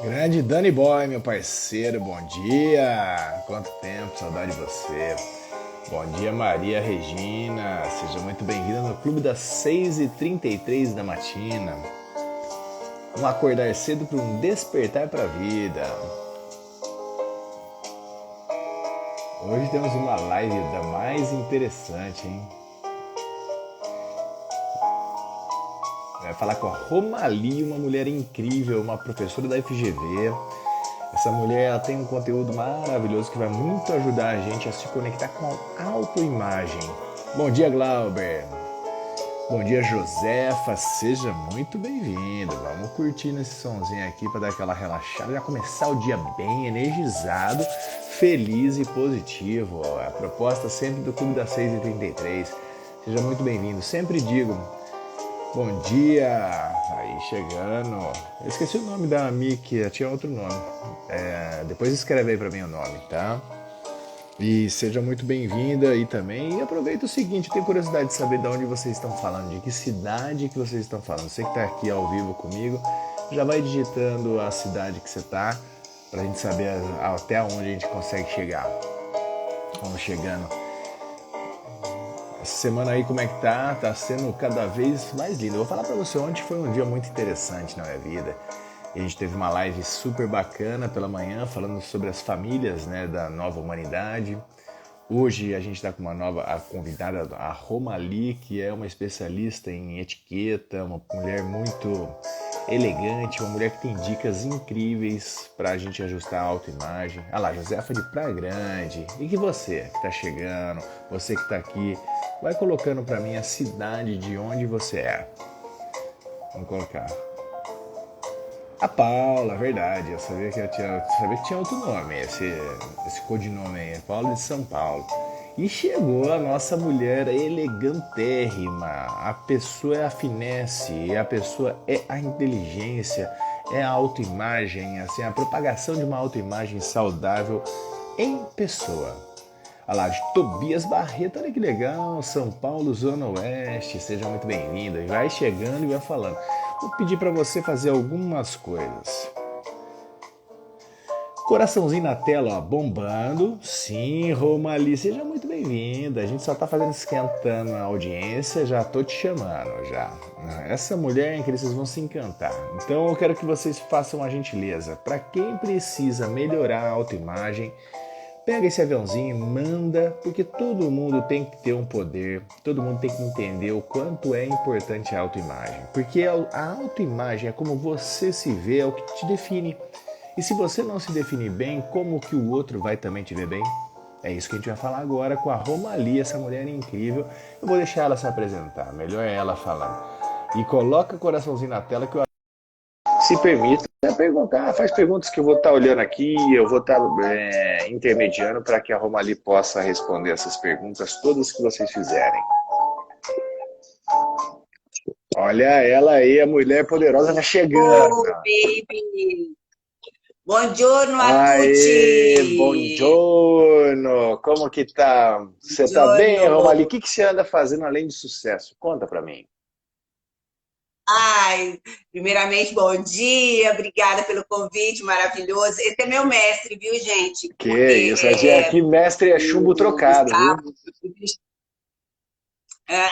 Grande Danny Boy, meu parceiro, bom dia! Quanto tempo, saudade de você. Bom dia, Maria Regina, seja muito bem-vinda no Clube das 6h33 da matina. Um acordar cedo para um despertar para a vida. Hoje temos uma live da mais interessante, hein? Vai falar com a Romali, uma mulher incrível, uma professora da FGV. Essa mulher ela tem um conteúdo maravilhoso que vai muito ajudar a gente a se conectar com a autoimagem. Bom dia, Glauber. Bom dia, Josefa. Seja muito bem-vindo. Vamos curtir nesse sonzinho aqui para dar aquela relaxada, já começar o dia bem energizado, feliz e positivo. A proposta sempre do Clube das 6h33. Seja muito bem-vindo. Sempre digo, bom dia, aí chegando. Eu esqueci o nome da Miki, tinha outro nome. Depois escreve aí pra mim o nome, tá? E seja muito bem-vinda aí também. E aproveita o seguinte, eu tenho curiosidade de saber de onde vocês estão falando, de que cidade que vocês estão falando. Você que tá aqui ao vivo comigo, já vai digitando a cidade que você tá, pra gente saber até onde a gente consegue chegar. Vamos chegando. Essa semana aí como é que tá? Tá sendo cada vez mais lindo. Eu vou falar pra você, ontem foi um dia muito interessante na minha vida. E a gente teve uma live super bacana pela manhã, falando sobre as famílias, né, da nova humanidade. Hoje a gente está com uma nova convidada, a Romali, que é uma especialista em etiqueta, uma mulher muito elegante, uma mulher que tem dicas incríveis para a gente ajustar a autoimagem. Ah lá, Josefa de Praia Grande. E que você que está chegando, você que está aqui, vai colocando para mim a cidade de onde você é. Vamos colocar. A Paula, verdade, eu sabia que tinha outro nome, esse codinome aí, Paula de São Paulo. E chegou a nossa mulher elegantérrima, a pessoa é a finesse, a pessoa é a inteligência, é a autoimagem, assim, a propagação de uma autoimagem saudável em pessoa. Olha lá, de Tobias Barreto, olha que legal, São Paulo, Zona Oeste, seja muito bem-vindo. Vai chegando e vai falando. Vou pedir para você fazer algumas coisas. Coraçãozinho na tela, ó, bombando. Sim, Romali, seja muito bem-vinda. A gente só tá fazendo esquentando a audiência, já tô te chamando, já. Essa mulher em que vocês vão se encantar. Então eu quero que vocês façam uma gentileza. Para quem precisa melhorar a autoimagem, pega esse aviãozinho, manda, porque todo mundo tem que ter um poder, todo mundo tem que entender o quanto é importante a autoimagem. Porque a autoimagem é como você se vê, é o que te define. E se você não se definir bem, como que o outro vai também te ver bem? É isso que a gente vai falar agora com a Romali, essa mulher incrível. Eu vou deixar ela se apresentar, melhor é ela falando. E coloca o coraçãozinho na tela que eu se permita perguntar, faz perguntas que eu vou estar olhando aqui, eu vou estar intermediando para que a Romali possa responder essas perguntas todas que vocês fizerem. Olha ela aí, a mulher poderosa já chegando. Oh, baby! Buongiorno a Aê, tutti! buongiorno! Como que tá? Você tá bem, Romali? O Buongiorno! que que você anda fazendo além de sucesso? Conta para mim. Ai, primeiramente, bom dia, obrigada pelo convite maravilhoso. Esse é meu mestre, viu, gente? Que Porque isso, aqui mestre é chumbo o trocado, viu? Gustavo, é,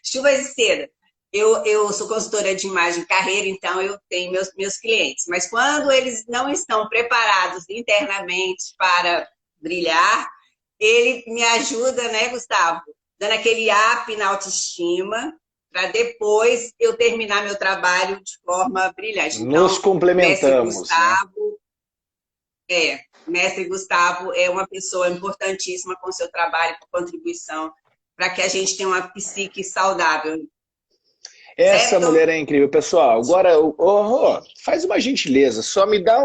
chuva de seda. Eu sou consultora de imagem e carreira, então eu tenho meus clientes. Mas quando eles não estão preparados internamente para brilhar, ele me ajuda, né, Gustavo? Dando aquele up na autoestima, para depois eu terminar meu trabalho de forma brilhante. Nos Então, mestre complementamos, né? Gustavo, mestre Gustavo é uma pessoa importantíssima com seu trabalho, com contribuição, para que a gente tenha uma psique saudável, Essa certo? mulher é incrível, pessoal. Agora, faz uma gentileza, só me dá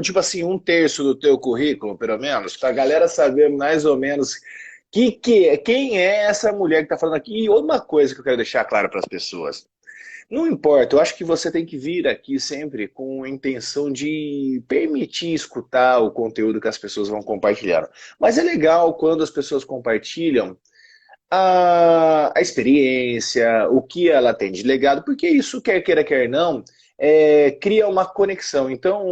tipo assim, um terço do teu currículo, pelo menos, para a galera saber mais ou menos quem é essa mulher que está falando aqui. E uma coisa que eu quero deixar claro para as pessoas. Não importa, eu acho que você tem que vir aqui sempre com a intenção de permitir escutar o conteúdo que as pessoas vão compartilhando. Mas é legal quando as pessoas compartilham a experiência, o que ela tem de legado, porque isso, quer queira, quer não, cria uma conexão. Então,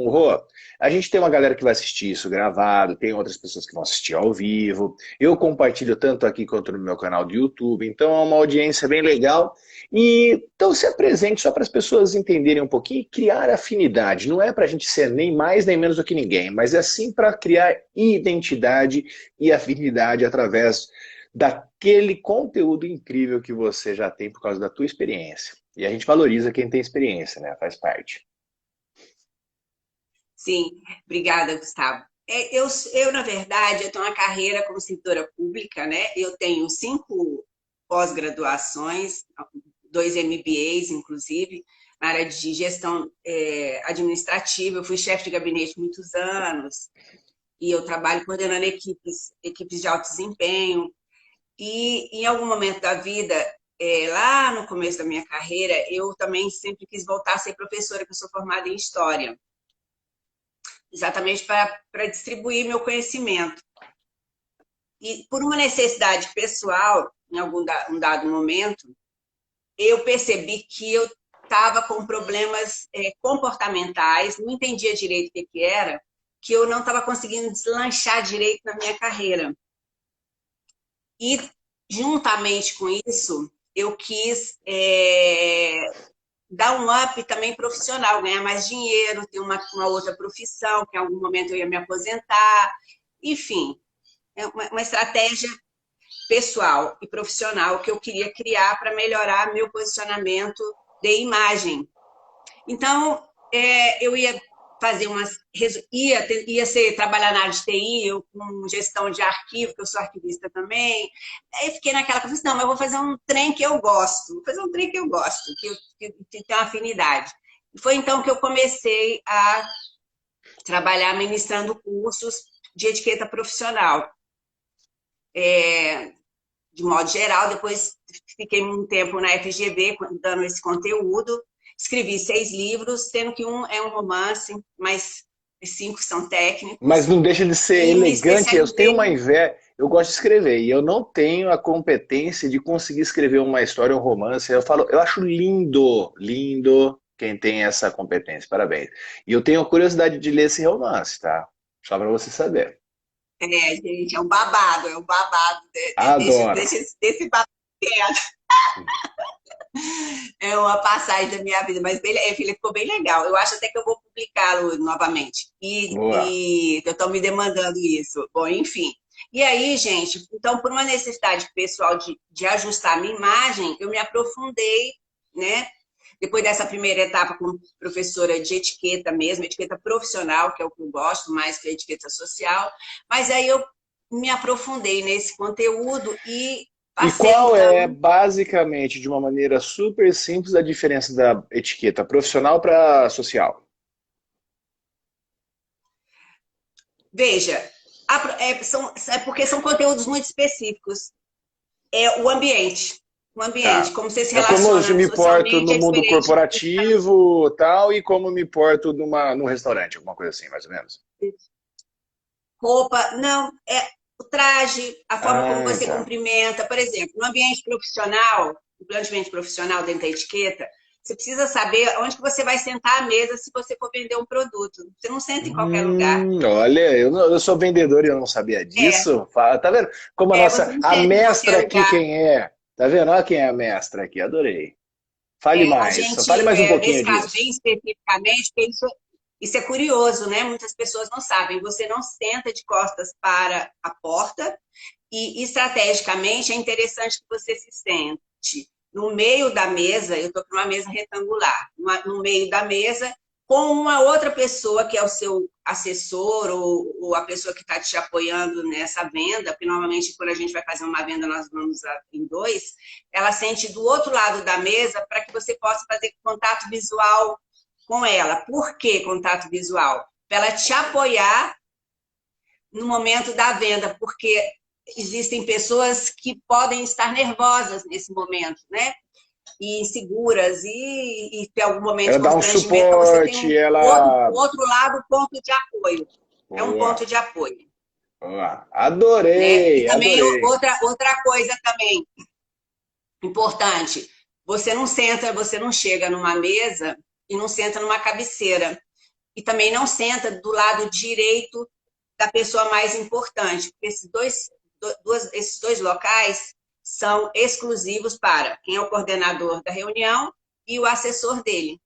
Rô, a gente tem uma galera que vai assistir isso gravado, tem outras pessoas que vão assistir ao vivo. Eu compartilho tanto aqui quanto no meu canal do YouTube, então é uma audiência bem legal. E então se apresente só para as pessoas entenderem um pouquinho e criar afinidade. Não é para a gente ser nem mais nem menos do que ninguém, mas é sim para criar identidade e afinidade através daquele conteúdo incrível que você já tem por causa da tua experiência. E a gente valoriza quem tem experiência, né? Faz parte. Sim, obrigada, Gustavo. Na verdade, eu tenho uma carreira como servidora pública, né? Eu tenho 5 pós-graduações, 2 MBAs, inclusive, na área de gestão administrativa. Eu fui chefe de gabinete muitos anos e eu trabalho coordenando equipes de alto desempenho. E em algum momento da vida, lá no começo da minha carreira, eu também sempre quis voltar a ser professora, que eu sou formada em História, exatamente para distribuir meu conhecimento. E por uma necessidade pessoal, em um dado momento, eu percebi que eu estava com problemas comportamentais, não entendia direito o que era, que eu não estava conseguindo deslanchar direito na minha carreira. E, juntamente com isso, eu quis dar um up também profissional, ganhar mais dinheiro, ter uma outra profissão, que em algum momento eu ia me aposentar. Enfim, é uma estratégia pessoal e profissional que eu queria criar para melhorar meu posicionamento de imagem. Então, eu ia fazer trabalhar na área de TI, eu com gestão de arquivo, que eu sou arquivista também. Aí eu fiquei naquela coisa, não, mas eu vou fazer um trem que eu gosto, vou fazer um trem que eu gosto, que tem uma afinidade. E foi então que eu comecei a trabalhar ministrando cursos de etiqueta profissional. De modo geral, depois fiquei um tempo na FGV dando esse conteúdo. Escrevi 6 livros, sendo que um é um romance, mas 5 são técnicos. Mas não deixa de ser elegante. Eu tenho uma inveja. Eu gosto de escrever e eu não tenho a competência de conseguir escrever uma história, um romance. Eu acho lindo, lindo quem tem essa competência. Parabéns. E eu tenho a curiosidade de ler esse romance, tá? Só para você saber. Gente, é um babado Adoro. desse babado. É uma passagem da minha vida, mas ficou bem legal. Eu acho até que eu vou publicá-lo novamente. E eu estou me demandando isso. Bom, enfim. E aí, gente, então, por uma necessidade pessoal de ajustar a minha imagem, eu me aprofundei, né? Depois dessa primeira etapa como professora de etiqueta mesmo, etiqueta profissional, que é o que eu gosto mais que a etiqueta social. Mas aí eu me aprofundei nesse conteúdo e passei, qual é, basicamente, de uma maneira super simples, a diferença da etiqueta profissional para social? Veja, porque são conteúdos muito específicos. É o ambiente. O ambiente, Tá. como você se É como relaciona eu me porto socialmente, no é mundo diferente. corporativo tal, e como me porto num restaurante, alguma coisa assim, mais ou menos. Roupa, não, o traje, a forma como Ah, você tá. cumprimenta. Por exemplo, no ambiente profissional, dentro da etiqueta, você precisa saber onde que você vai sentar à mesa se você for vender um produto. Você não senta em qualquer lugar. Olha, eu sou vendedor e eu não sabia É, disso. Tá vendo? Como você não a senta em qualquer mestra aqui, lugar. quem é? Tá vendo? Olha quem é a mestra aqui, adorei. Fale A mais, só gente, fale mais um pouquinho nesse caso, disso. bem especificamente, porque isso é curioso, né? Muitas pessoas não sabem. Você não senta de costas para a porta e, estrategicamente, é interessante que você se sente no meio da mesa. Eu estou com uma mesa retangular. No meio da mesa, com uma outra pessoa que é o seu assessor ou a pessoa que está te apoiando nessa venda, porque normalmente quando a gente vai fazer uma venda, nós vamos em 2, ela sente do outro lado da mesa para que você possa fazer contato visual com ela. Por que contato visual? Para ela te apoiar no momento da venda, porque existem pessoas que podem estar nervosas nesse momento, né? E inseguras, e ter algum momento Ela de dá um constrangimento, então você tem suporte, ela. o outro lado, ponto de apoio. É um ponto Boa. de apoio. Boa. Né? E Adorei, também adorei. outra coisa também importante, você não chega numa mesa e não senta numa cabeceira. E também não senta do lado direito da pessoa mais importante, porque esses dois locais são exclusivos para quem é o coordenador da reunião e o assessor dele.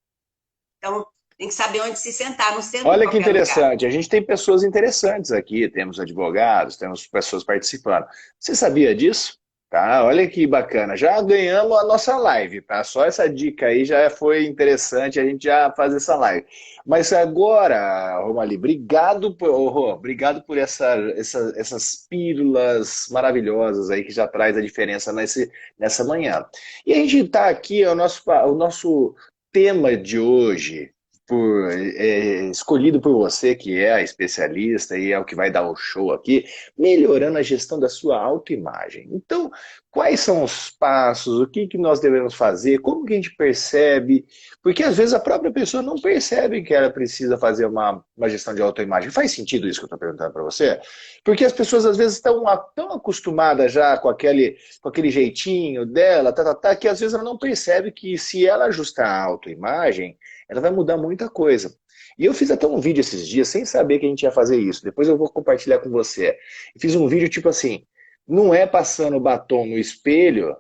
Então, tem que saber onde se sentar, não senta em Olha que qualquer lugar. interessante, a gente tem pessoas interessantes aqui, temos advogados, temos pessoas participando. Você sabia disso? Tá, olha que bacana, já ganhamos a nossa live, tá? Só essa dica aí já foi interessante, a gente já faz essa live. Mas agora, Romali, obrigado por, ô, Rô, obrigado por essas pílulas maravilhosas aí que já traz a diferença nessa manhã. E a gente está aqui, o nosso tema de hoje, escolhido por você, que é a especialista e é o que vai dar o show aqui, melhorando a gestão da sua autoimagem. Então, quais são os passos, o que nós devemos fazer, como que a gente percebe, porque às vezes a própria pessoa não percebe que ela precisa fazer uma gestão de autoimagem. Faz sentido isso que eu estou perguntando para você? Porque as pessoas às vezes estão tão acostumadas já com aquele jeitinho dela, que às vezes ela não percebe que se ela ajustar a autoimagem, ela vai mudar muita coisa. E eu fiz até um vídeo esses dias, sem saber que a gente ia fazer isso. Depois eu vou compartilhar com você. Eu fiz um vídeo tipo assim, não é passando o batom no espelho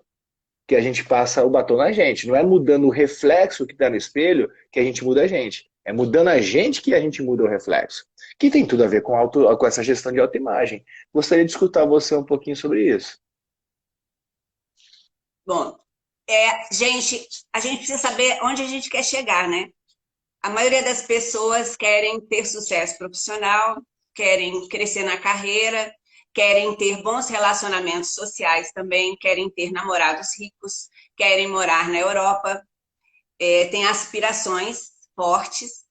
que a gente passa o batom na gente. Não é mudando o reflexo que está no espelho que a gente muda a gente. É mudando a gente que a gente muda o reflexo. Que tem tudo a ver com essa gestão de autoimagem. Gostaria de escutar você um pouquinho sobre isso. Bom, gente, a gente precisa saber onde a gente quer chegar, né? A maioria das pessoas querem ter sucesso profissional, querem crescer na carreira, querem ter bons relacionamentos sociais também, querem ter namorados ricos, querem morar na Europa, têm aspirações fortes,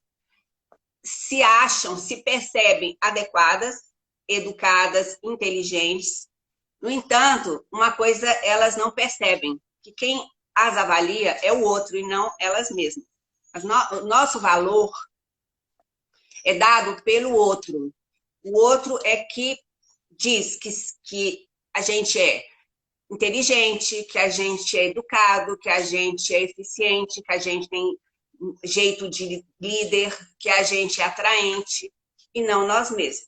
se acham, se percebem adequadas, educadas, inteligentes. No entanto, uma coisa elas não percebem, que quem as avalia é o outro e não elas mesmas. O nosso valor é dado pelo outro. O outro é que diz que a gente é inteligente, que a gente é educado, que a gente é eficiente, que a gente tem jeito de líder, que a gente é atraente, e não nós mesmos.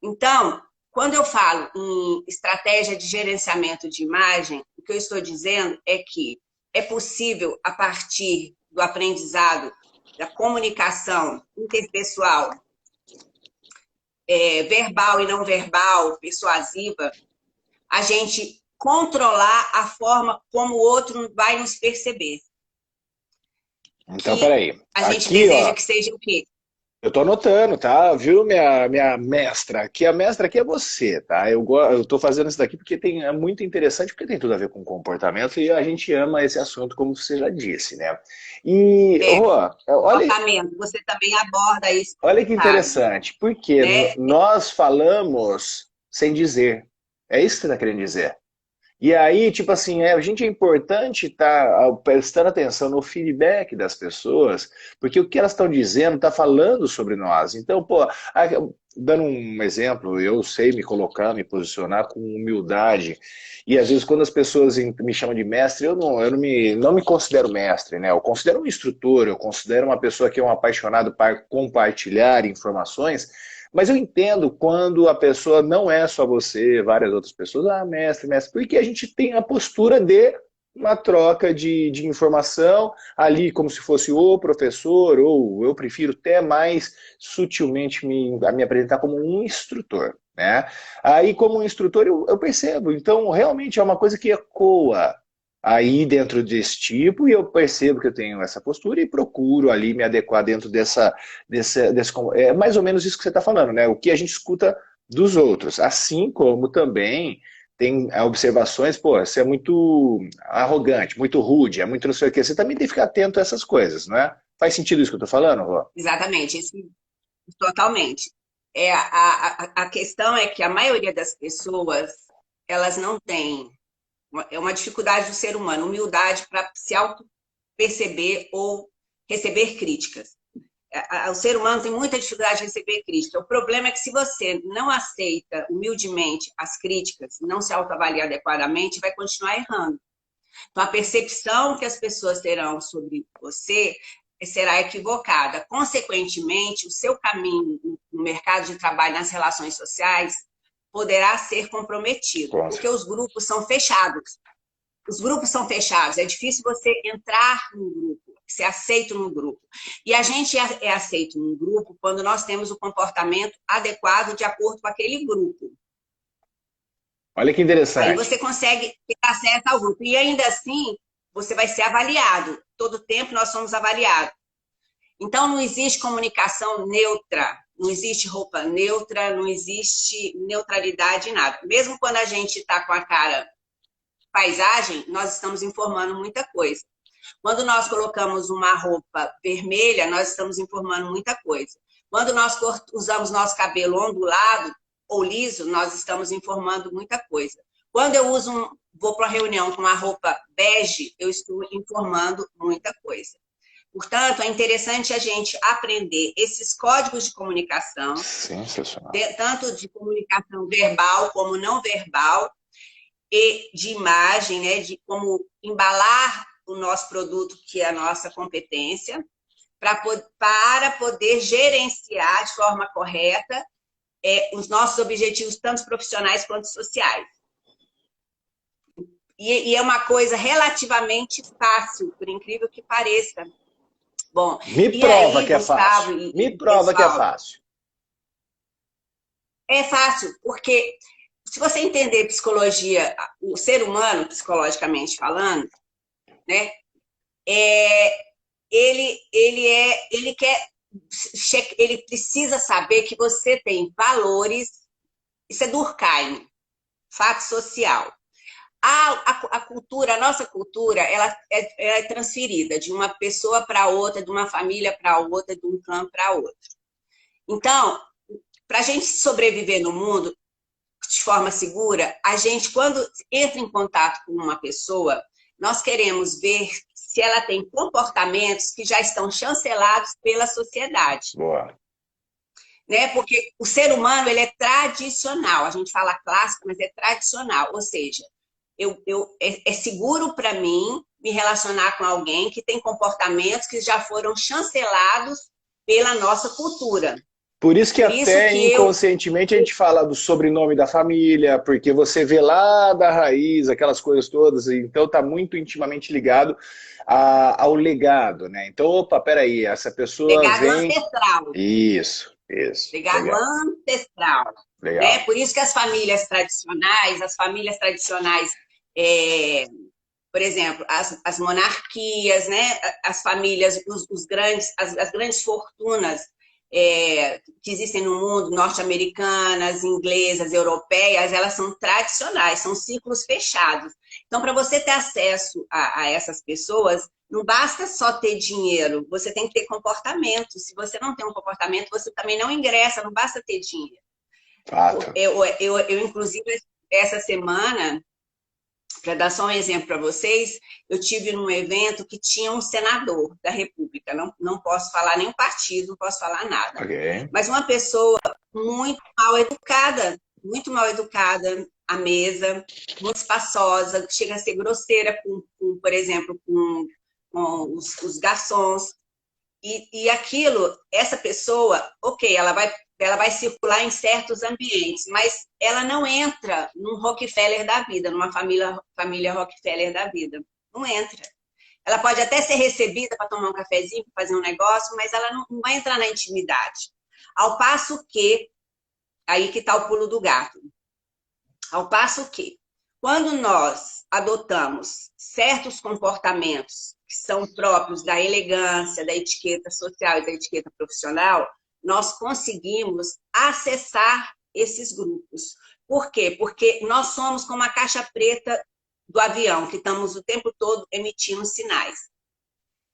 Então, quando eu falo em estratégia de gerenciamento de imagem, o que eu estou dizendo é que é possível, a partir do aprendizado, da comunicação interpessoal, verbal e não verbal, persuasiva, a gente controlar a forma como o outro vai nos perceber. Então, peraí. A gente Aqui, deseja ó, que seja o quê? eu tô anotando, tá? Viu, minha mestra? Aqui, a mestra aqui é você, tá? Eu tô fazendo isso daqui porque é muito interessante, porque tem tudo a ver com comportamento e a gente ama esse assunto, como você já disse, né? E, Rô, olha, Comportamento. Você também aborda isso, olha que sabe? interessante, porque Né? nós falamos sem dizer. É isso que você tá querendo dizer. E aí, tipo assim, a gente é importante estar prestando atenção no feedback das pessoas, porque o que elas estão dizendo está falando sobre nós. Então, pô, dando um exemplo, eu sei me colocar, me posicionar com humildade. E às vezes quando as pessoas me chamam de mestre, eu não me considero mestre, né? Eu considero um instrutor, eu considero uma pessoa que é um apaixonado por compartilhar informações. Mas eu entendo quando a pessoa não é só você, várias outras pessoas, mestre, mestre, porque a gente tem a postura de uma troca de informação ali, como se fosse o professor, ou eu prefiro até mais sutilmente me apresentar como um instrutor, né? Aí, como um instrutor, eu percebo. Então, realmente é uma coisa que ecoa aí dentro desse tipo, e eu percebo que eu tenho essa postura e procuro ali me adequar dentro é mais ou menos isso que você está falando, né? O que a gente escuta dos outros, assim como também tem observações, pô, você é muito arrogante, muito rude, é muito não sei o quê, você também tem que ficar atento a essas coisas, né? Faz sentido isso que eu estou falando, Rô? Exatamente, totalmente. A questão é que a maioria das pessoas, elas não têm, é uma dificuldade do ser humano, humildade para se auto-perceber ou receber críticas. O ser humano tem muita dificuldade de receber crítica. O problema é que se você não aceita humildemente as críticas, não se autoavalia adequadamente, vai continuar errando. Então, a percepção que as pessoas terão sobre você será equivocada. Consequentemente, o seu caminho no mercado de trabalho, nas relações sociais, poderá ser comprometido, porque os grupos são fechados. Os grupos são fechados, é difícil você entrar num grupo, ser aceito num grupo. E a gente é aceito num grupo quando nós temos o comportamento adequado de acordo com aquele grupo. Olha que interessante. Aí você consegue ter acesso ao grupo. E ainda assim, você vai ser avaliado. Todo tempo nós somos avaliados. Então, não existe comunicação neutra, não existe roupa neutra, não existe neutralidade em nada. Mesmo quando a gente está com a cara paisagem, nós estamos informando muita coisa. Quando nós colocamos uma roupa vermelha, nós estamos informando muita coisa. Quando nós usamos nosso cabelo ondulado ou liso, nós estamos informando muita coisa. Quando eu vou para uma reunião com uma roupa bege, eu estou informando muita coisa. Portanto, é interessante a gente aprender esses códigos de comunicação, tanto de comunicação verbal como não verbal, e de imagem, né, de como embalar o nosso produto, que é a nossa competência, para poder gerenciar de forma correta os nossos objetivos, tanto profissionais quanto sociais. E é uma coisa relativamente fácil, por incrível que pareça. Bom, me prova que é fácil. Me prova que é fácil. É fácil, porque se você entender psicologia, o ser humano, psicologicamente falando, né, ele precisa saber que você tem valores, isso é Durkheim, fato social. A cultura, a nossa cultura, ela é transferida de uma pessoa para outra, de uma família para outra, de um clã para outro. Então, para a gente sobreviver no mundo de forma segura, a gente, quando entra em contato com uma pessoa, nós queremos ver se ela tem comportamentos que já estão chancelados pela sociedade. Boa. Né? Porque o ser humano, ele é tradicional. A gente fala clássico, mas é tradicional. Ou seja, é seguro para mim me relacionar com alguém que tem comportamentos que já foram chancelados pela nossa cultura. Por isso que até inconscientemente a gente fala do sobrenome da família, porque você vê lá da raiz, aquelas coisas todas, então está muito intimamente ligado ao legado, né? Então, opa, peraí, essa pessoa legado vem... ancestral. Isso. Legado legal. Ancestral. Legal. Né? Por isso que as famílias tradicionais, por exemplo, as monarquias, né? As famílias, as grandes fortunas que existem no mundo, norte-americanas, inglesas, europeias, elas são tradicionais, são ciclos fechados. Então, para você ter acesso a essas pessoas, não basta só ter dinheiro, você tem que ter comportamento. Se você não tem um comportamento, você também não ingressa, não basta ter dinheiro. Fato. Eu, inclusive, essa semana, para dar só um exemplo para vocês, eu tive num evento que tinha um senador da República, não posso falar nenhum partido, não posso falar nada. Okay. Mas uma pessoa muito mal educada à mesa, muito espaçosa, chega a ser grosseira, por exemplo, com os garçons. E aquilo, essa pessoa, ok, ela vai circular em certos ambientes, mas ela não entra num Rockefeller da vida, numa família Rockefeller da vida. Não entra. Ela pode até ser recebida para tomar um cafezinho, para fazer um negócio, mas ela não vai entrar na intimidade. Ao passo que, aí que está o pulo do gato, ao passo que, quando nós adotamos certos comportamentos que são próprios da elegância, da etiqueta social e da etiqueta profissional, nós conseguimos acessar esses grupos. Por quê? Porque nós somos como a caixa preta do avião, que estamos o tempo todo emitindo sinais.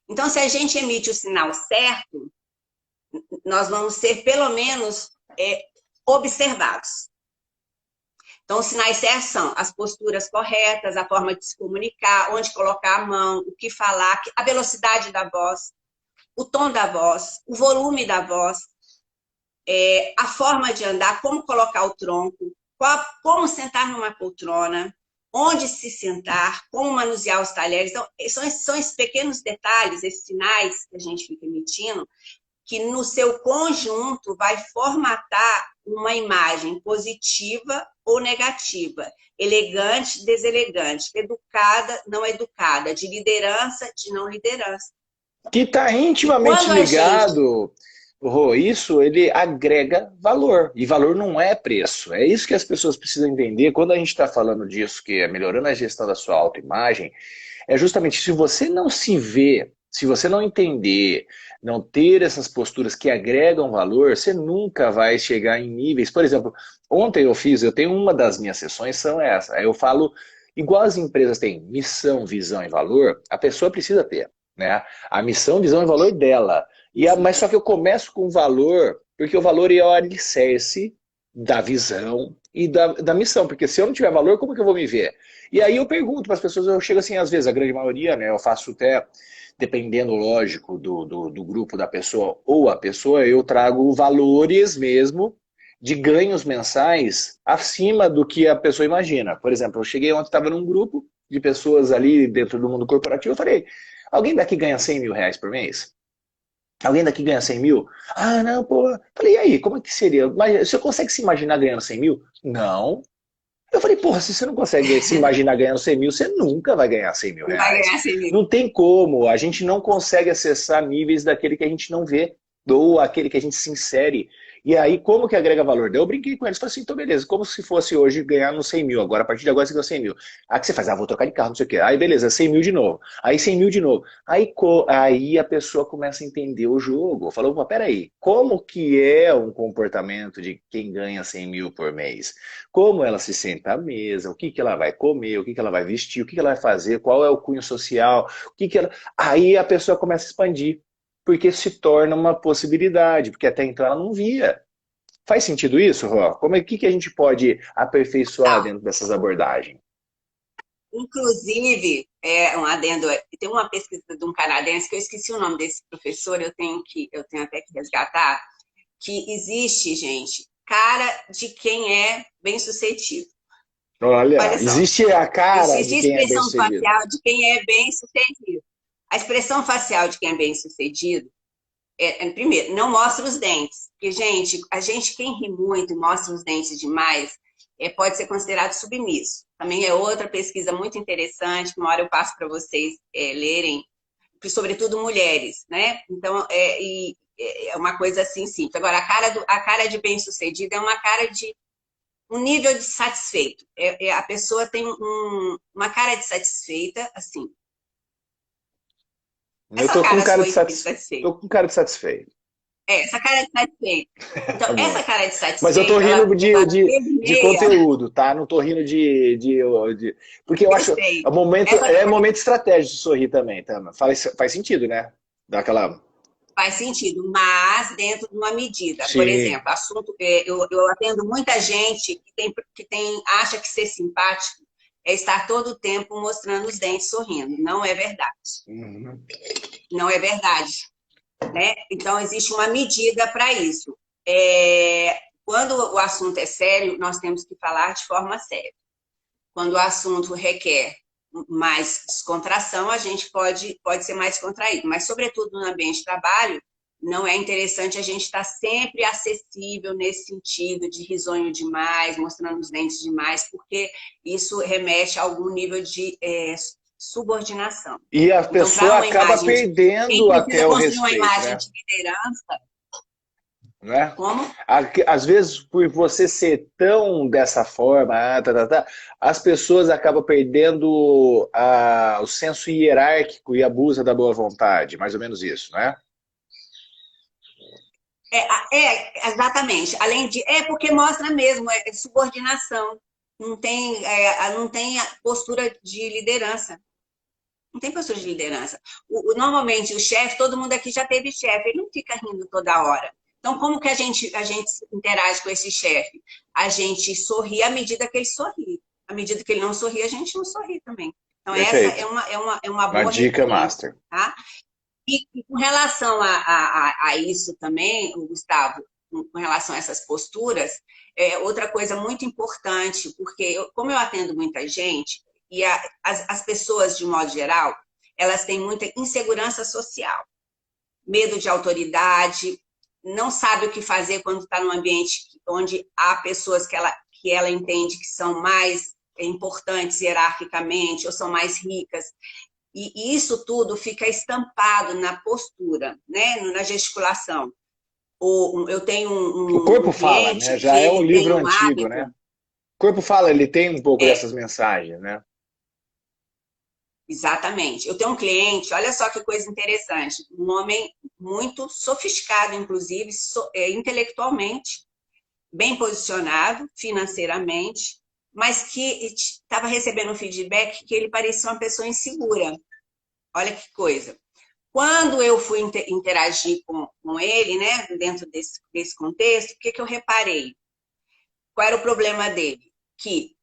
Então, se a gente emite o sinal certo, nós vamos ser, pelo menos, observados. Então, os sinais certos são as posturas corretas, a forma de se comunicar, onde colocar a mão, o que falar, a velocidade da voz, o tom da voz, o volume da voz, a forma de andar, como colocar o tronco, como sentar numa poltrona, onde se sentar, como manusear os talheres. Então, são esses pequenos detalhes, esses sinais que a gente fica emitindo, que no seu conjunto vai formatar uma imagem positiva ou negativa, elegante, deselegante, educada, não educada, de liderança, de não liderança. Que está E intimamente quando a gente... ligado, Rô, isso ele agrega valor, e valor não é preço. É isso que as pessoas precisam entender quando a gente está falando disso, que é melhorando a gestão da sua autoimagem, é justamente se você não se vê, se você não entender, não ter essas posturas que agregam valor, você nunca vai chegar em níveis. Por exemplo, ontem eu tenho uma das minhas sessões são essa. Eu falo, igual as empresas têm missão, visão e valor, a pessoa precisa ter, né? A missão, visão e valor dela. Mas só que eu começo com o valor, porque o valor é o alicerce da visão e da missão. Porque se eu não tiver valor, como que eu vou me ver? E aí eu pergunto para as pessoas, eu chego assim, às vezes, a grande maioria, né? Eu faço até, dependendo, lógico, do grupo da pessoa ou a pessoa, eu trago valores mesmo de ganhos mensais acima do que a pessoa imagina. Por exemplo, eu cheguei ontem, estava num grupo de pessoas ali dentro do mundo corporativo, eu falei, alguém daqui ganha 100 mil reais por mês? Alguém daqui ganha 100 mil? Ah, não, pô. Falei, e aí, como é que seria? Mas você consegue se imaginar ganhando 100 mil? Não. Eu falei, porra, se você não consegue se imaginar ganhando 100 mil, você nunca vai ganhar 100 mil Não vai reais. ganhar sem mim. Não tem como, a gente não consegue acessar níveis daquele que a gente não vê, ou aquele que a gente se insere. E aí, como que agrega valor? Daí eu brinquei com eles, falei assim, então beleza, como se fosse hoje ganhar no 100 mil, agora a partir de agora você ganha 100 mil. Aí que você faz? Ah, vou trocar de carro, não sei o quê. Aí beleza, 100 mil de novo. Aí 100 mil de novo. Aí a pessoa começa a entender o jogo. Falou, opa, peraí, como que é um comportamento de quem ganha 100 mil por mês? Como ela se senta à mesa, o que que ela vai comer, o que que ela vai vestir, o que que ela vai fazer, qual é o cunho social, o que que ela... Aí a pessoa começa a expandir, porque se torna uma possibilidade, porque até então ela não via. Faz sentido isso, Ró? Como é que a gente pode aperfeiçoar Não. dentro dessas abordagens? Inclusive, um adendo, tem uma pesquisa de um canadense, que eu esqueci o nome desse professor, eu tenho até que resgatar, que existe, gente, cara de quem é bem-sucedido. Olha, Olha só, existe a cara de existe quem é expressão bem-sucedido. facial de quem é bem-sucedido. A expressão facial de quem é bem-sucedido primeiro, não mostra os dentes. Porque, gente, quem ri muito e mostra os dentes demais, pode ser considerado submisso. Também é outra pesquisa muito interessante, que uma hora eu passo para vocês lerem, sobretudo mulheres, né? Então, é uma coisa assim simples. Agora, a cara de bem-sucedido é uma cara de um nível de satisfeito. A pessoa tem uma cara de satisfeita, assim. Eu Essa tô com cara cara sua de aí de satisfeito. tô com cara de satisfeito. Essa cara de satisfeito. Então, Tá bom. essa cara de Mas eu tô satisfeito, rindo ela de permeia. conteúdo, tá? Não tô rindo porque eu Eu acho sei. Essa é cara momento estratégico de sorrir também, tá? Faz sentido, né? Dá aquela. faz sentido, mas dentro de uma medida. Por Sim, exemplo, assunto, eu atendo muita gente acha que ser simpático é estar todo o tempo mostrando os dentes sorrindo. Não é verdade. uhum. Não é verdade. Né? Então, existe uma medida para isso. Quando o assunto é sério, nós temos que falar de forma séria. Quando o assunto requer mais descontração, a gente pode ser mais contraído. Mas, sobretudo no ambiente de trabalho, não é interessante a gente estar sempre acessível nesse sentido de risonho demais, mostrando os dentes demais, porque isso remete a algum nível de subordinação. E a Então, para pessoa uma acaba imagem de quem perdendo precisa até o construir uma respeito, imagem né? de liderança, Né? como? Às vezes, por você ser tão dessa forma, as pessoas acabam perdendo o senso hierárquico e abusa da boa vontade, mais ou menos isso, né? Exatamente. Além de. É porque mostra mesmo, subordinação. Não tem a postura de liderança. Não tem postura de liderança. Normalmente, o chefe, todo mundo aqui já teve chefe, ele não fica rindo toda hora. Então, como que a gente interage com esse chefe? A gente sorri à medida que ele sorri. À medida que ele não sorri, a gente não sorri também. Então, essa Perfeito. é uma Uma boa dica referência. master. Tá? E com relação a isso também, Gustavo, com relação a essas posturas, outra coisa muito importante, porque como eu atendo muita gente, as pessoas, de modo geral, elas têm muita insegurança social, medo de autoridade, não sabe o que fazer quando está num ambiente onde há pessoas que ela entende que são mais importantes hierarquicamente ou são mais ricas. E isso tudo fica estampado na postura, né? Na gesticulação. Eu tenho O corpo um fala, né? cliente que Já é um ele tem livro um antigo, hábito. né? O corpo fala, ele tem um pouco É, dessas mensagens, né? exatamente. Eu tenho um cliente, olha só que coisa interessante, um homem muito sofisticado, inclusive, intelectualmente, bem posicionado financeiramente, mas que estava recebendo um feedback que ele parecia uma pessoa insegura. Olha que coisa. Quando eu fui interagir com ele, né, dentro desse contexto, o que, que eu reparei? Qual era o problema dele? Que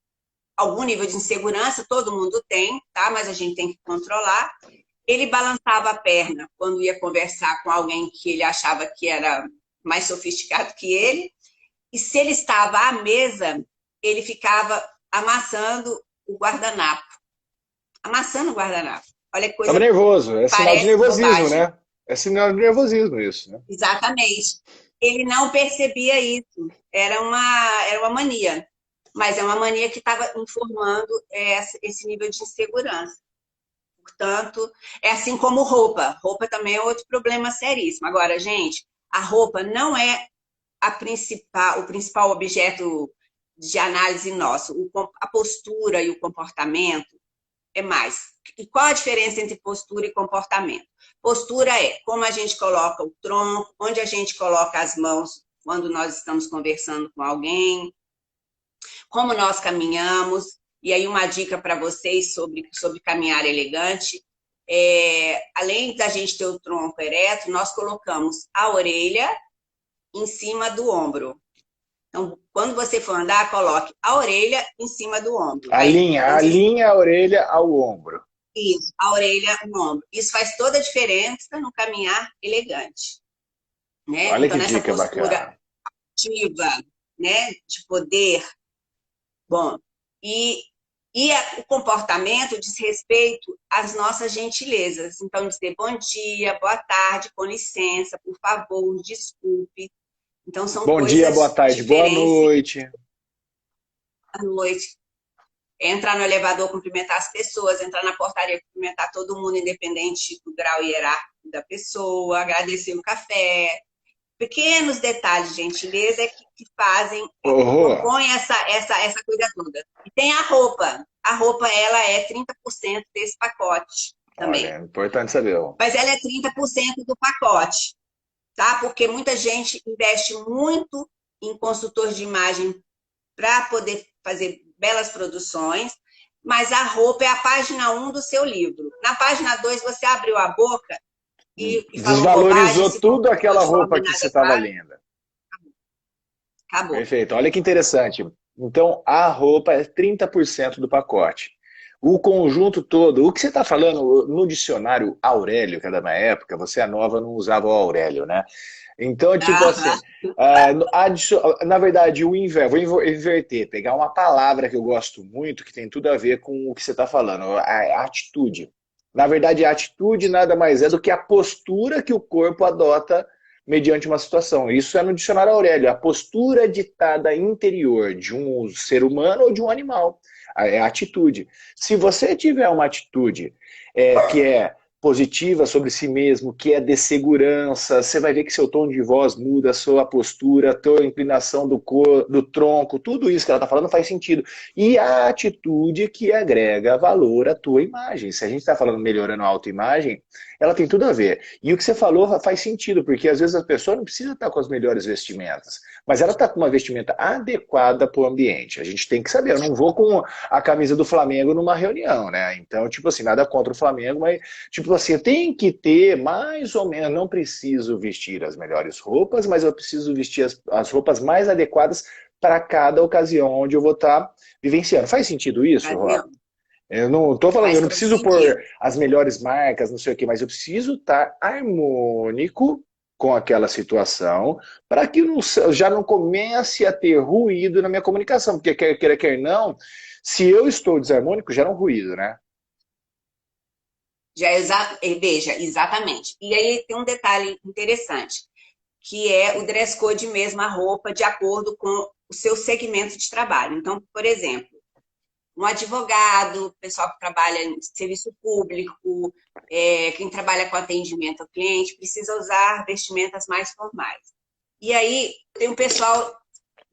algum nível de insegurança todo mundo tem, tá? Mas a gente tem que controlar. Ele balançava a perna quando ia conversar com alguém que ele achava que era mais sofisticado que ele. E se ele estava à mesa, ele ficava amassando o guardanapo. Amassando o guardanapo. Olha que Tava coisa, nervoso, é sinal de parece nervosismo, bobagem. né? É sinal de nervosismo isso, né? Exatamente. Ele não percebia isso. Era uma mania. Mas é uma mania que estava informando esse nível de insegurança. Portanto, é assim como roupa. Roupa também é outro problema seríssimo. Agora, gente, a roupa não é o principal objeto de análise nosso. A postura e o comportamento é mais. E qual a diferença entre postura e comportamento? Postura é como a gente coloca o tronco, onde a gente coloca as mãos quando nós estamos conversando com alguém, como nós caminhamos. E aí uma dica para vocês sobre caminhar elegante. Além da gente ter o tronco ereto, nós colocamos a orelha em cima do ombro. Então, quando você for andar, coloque a orelha em cima do ombro. Alinha a orelha ao ombro. Isso, a orelha no ombro. Isso faz toda a diferença no caminhar elegante, né? Olha Então, que nessa dica postura bacana. ativa, né, de poder, bom, e, o comportamento diz respeito às nossas gentilezas. Então, dizer bom dia, boa tarde, com licença, por favor, desculpe. Então, são Bom dia, boa coisas tarde, boa diferentes noite. à noite. Entrar no elevador, cumprimentar as pessoas, entrar na portaria, cumprimentar todo mundo, independente do grau hierárquico da pessoa, agradecer o café. Pequenos detalhes de gentileza que fazem, Oh, compõem essa coisa toda. E tem a roupa. A roupa, ela é 30% desse pacote olha, também. é importante saber. Mas ela é 30% do pacote, tá? Porque muita gente investe muito em consultor de imagem para poder fazer belas produções, mas a roupa é a página 1 do seu livro. Na página 2, você abriu a boca e falou bobagem, Desvalorizou se tudo comportou aquela de forma roupa que você estava inadequada, linda. acabou. Perfeito. Olha que interessante. Então, a roupa é 30% do pacote. O conjunto todo, o que você está falando no dicionário Aurélio, que é da minha época, você é nova, não usava o Aurélio, né? Então, tipo Aham. assim, na verdade, vou inverter, pegar uma palavra que eu gosto muito, que tem tudo a ver com o que você está falando, a atitude. Na verdade, a atitude nada mais é do que a postura que o corpo adota mediante uma situação. Isso é no dicionário Aurélio, a postura ditada interior de um ser humano ou de um animal. É a atitude. Se você tiver uma atitude que é positiva sobre si mesmo, que é de segurança, você vai ver que seu tom de voz muda, sua postura, a tua inclinação do tronco, tudo isso que ela está falando faz sentido. E a atitude que agrega valor à tua imagem. Se a gente está falando melhorando a autoimagem, ela tem tudo a ver. E o que você falou faz sentido, porque às vezes a pessoa não precisa estar com as melhores vestimentas, mas ela está com uma vestimenta adequada para o ambiente. A gente tem que saber, eu não vou com a camisa do Flamengo numa reunião, né? Então, tipo assim, nada contra o Flamengo, mas, tipo assim, tem que ter mais ou menos, não preciso vestir as melhores roupas, mas eu preciso vestir as roupas mais adequadas para cada ocasião onde eu vou estar vivenciando. Faz sentido isso, Rô? Eu não estou falando, eu Faz não todo preciso pôr sentido. as melhores marcas, não sei o quê, mas eu preciso estar harmônico com aquela situação, para que já não comece a ter ruído na minha comunicação, porque quer queira, quer não, se eu estou desarmônico, gera um ruído, né? Veja, exatamente. E aí tem um detalhe interessante, que é o dress code mesmo, a roupa, de acordo com o seu segmento de trabalho. Então, por exemplo, um advogado, pessoal que trabalha em serviço público, quem trabalha com atendimento ao cliente, precisa usar vestimentas mais formais. E aí tem o pessoal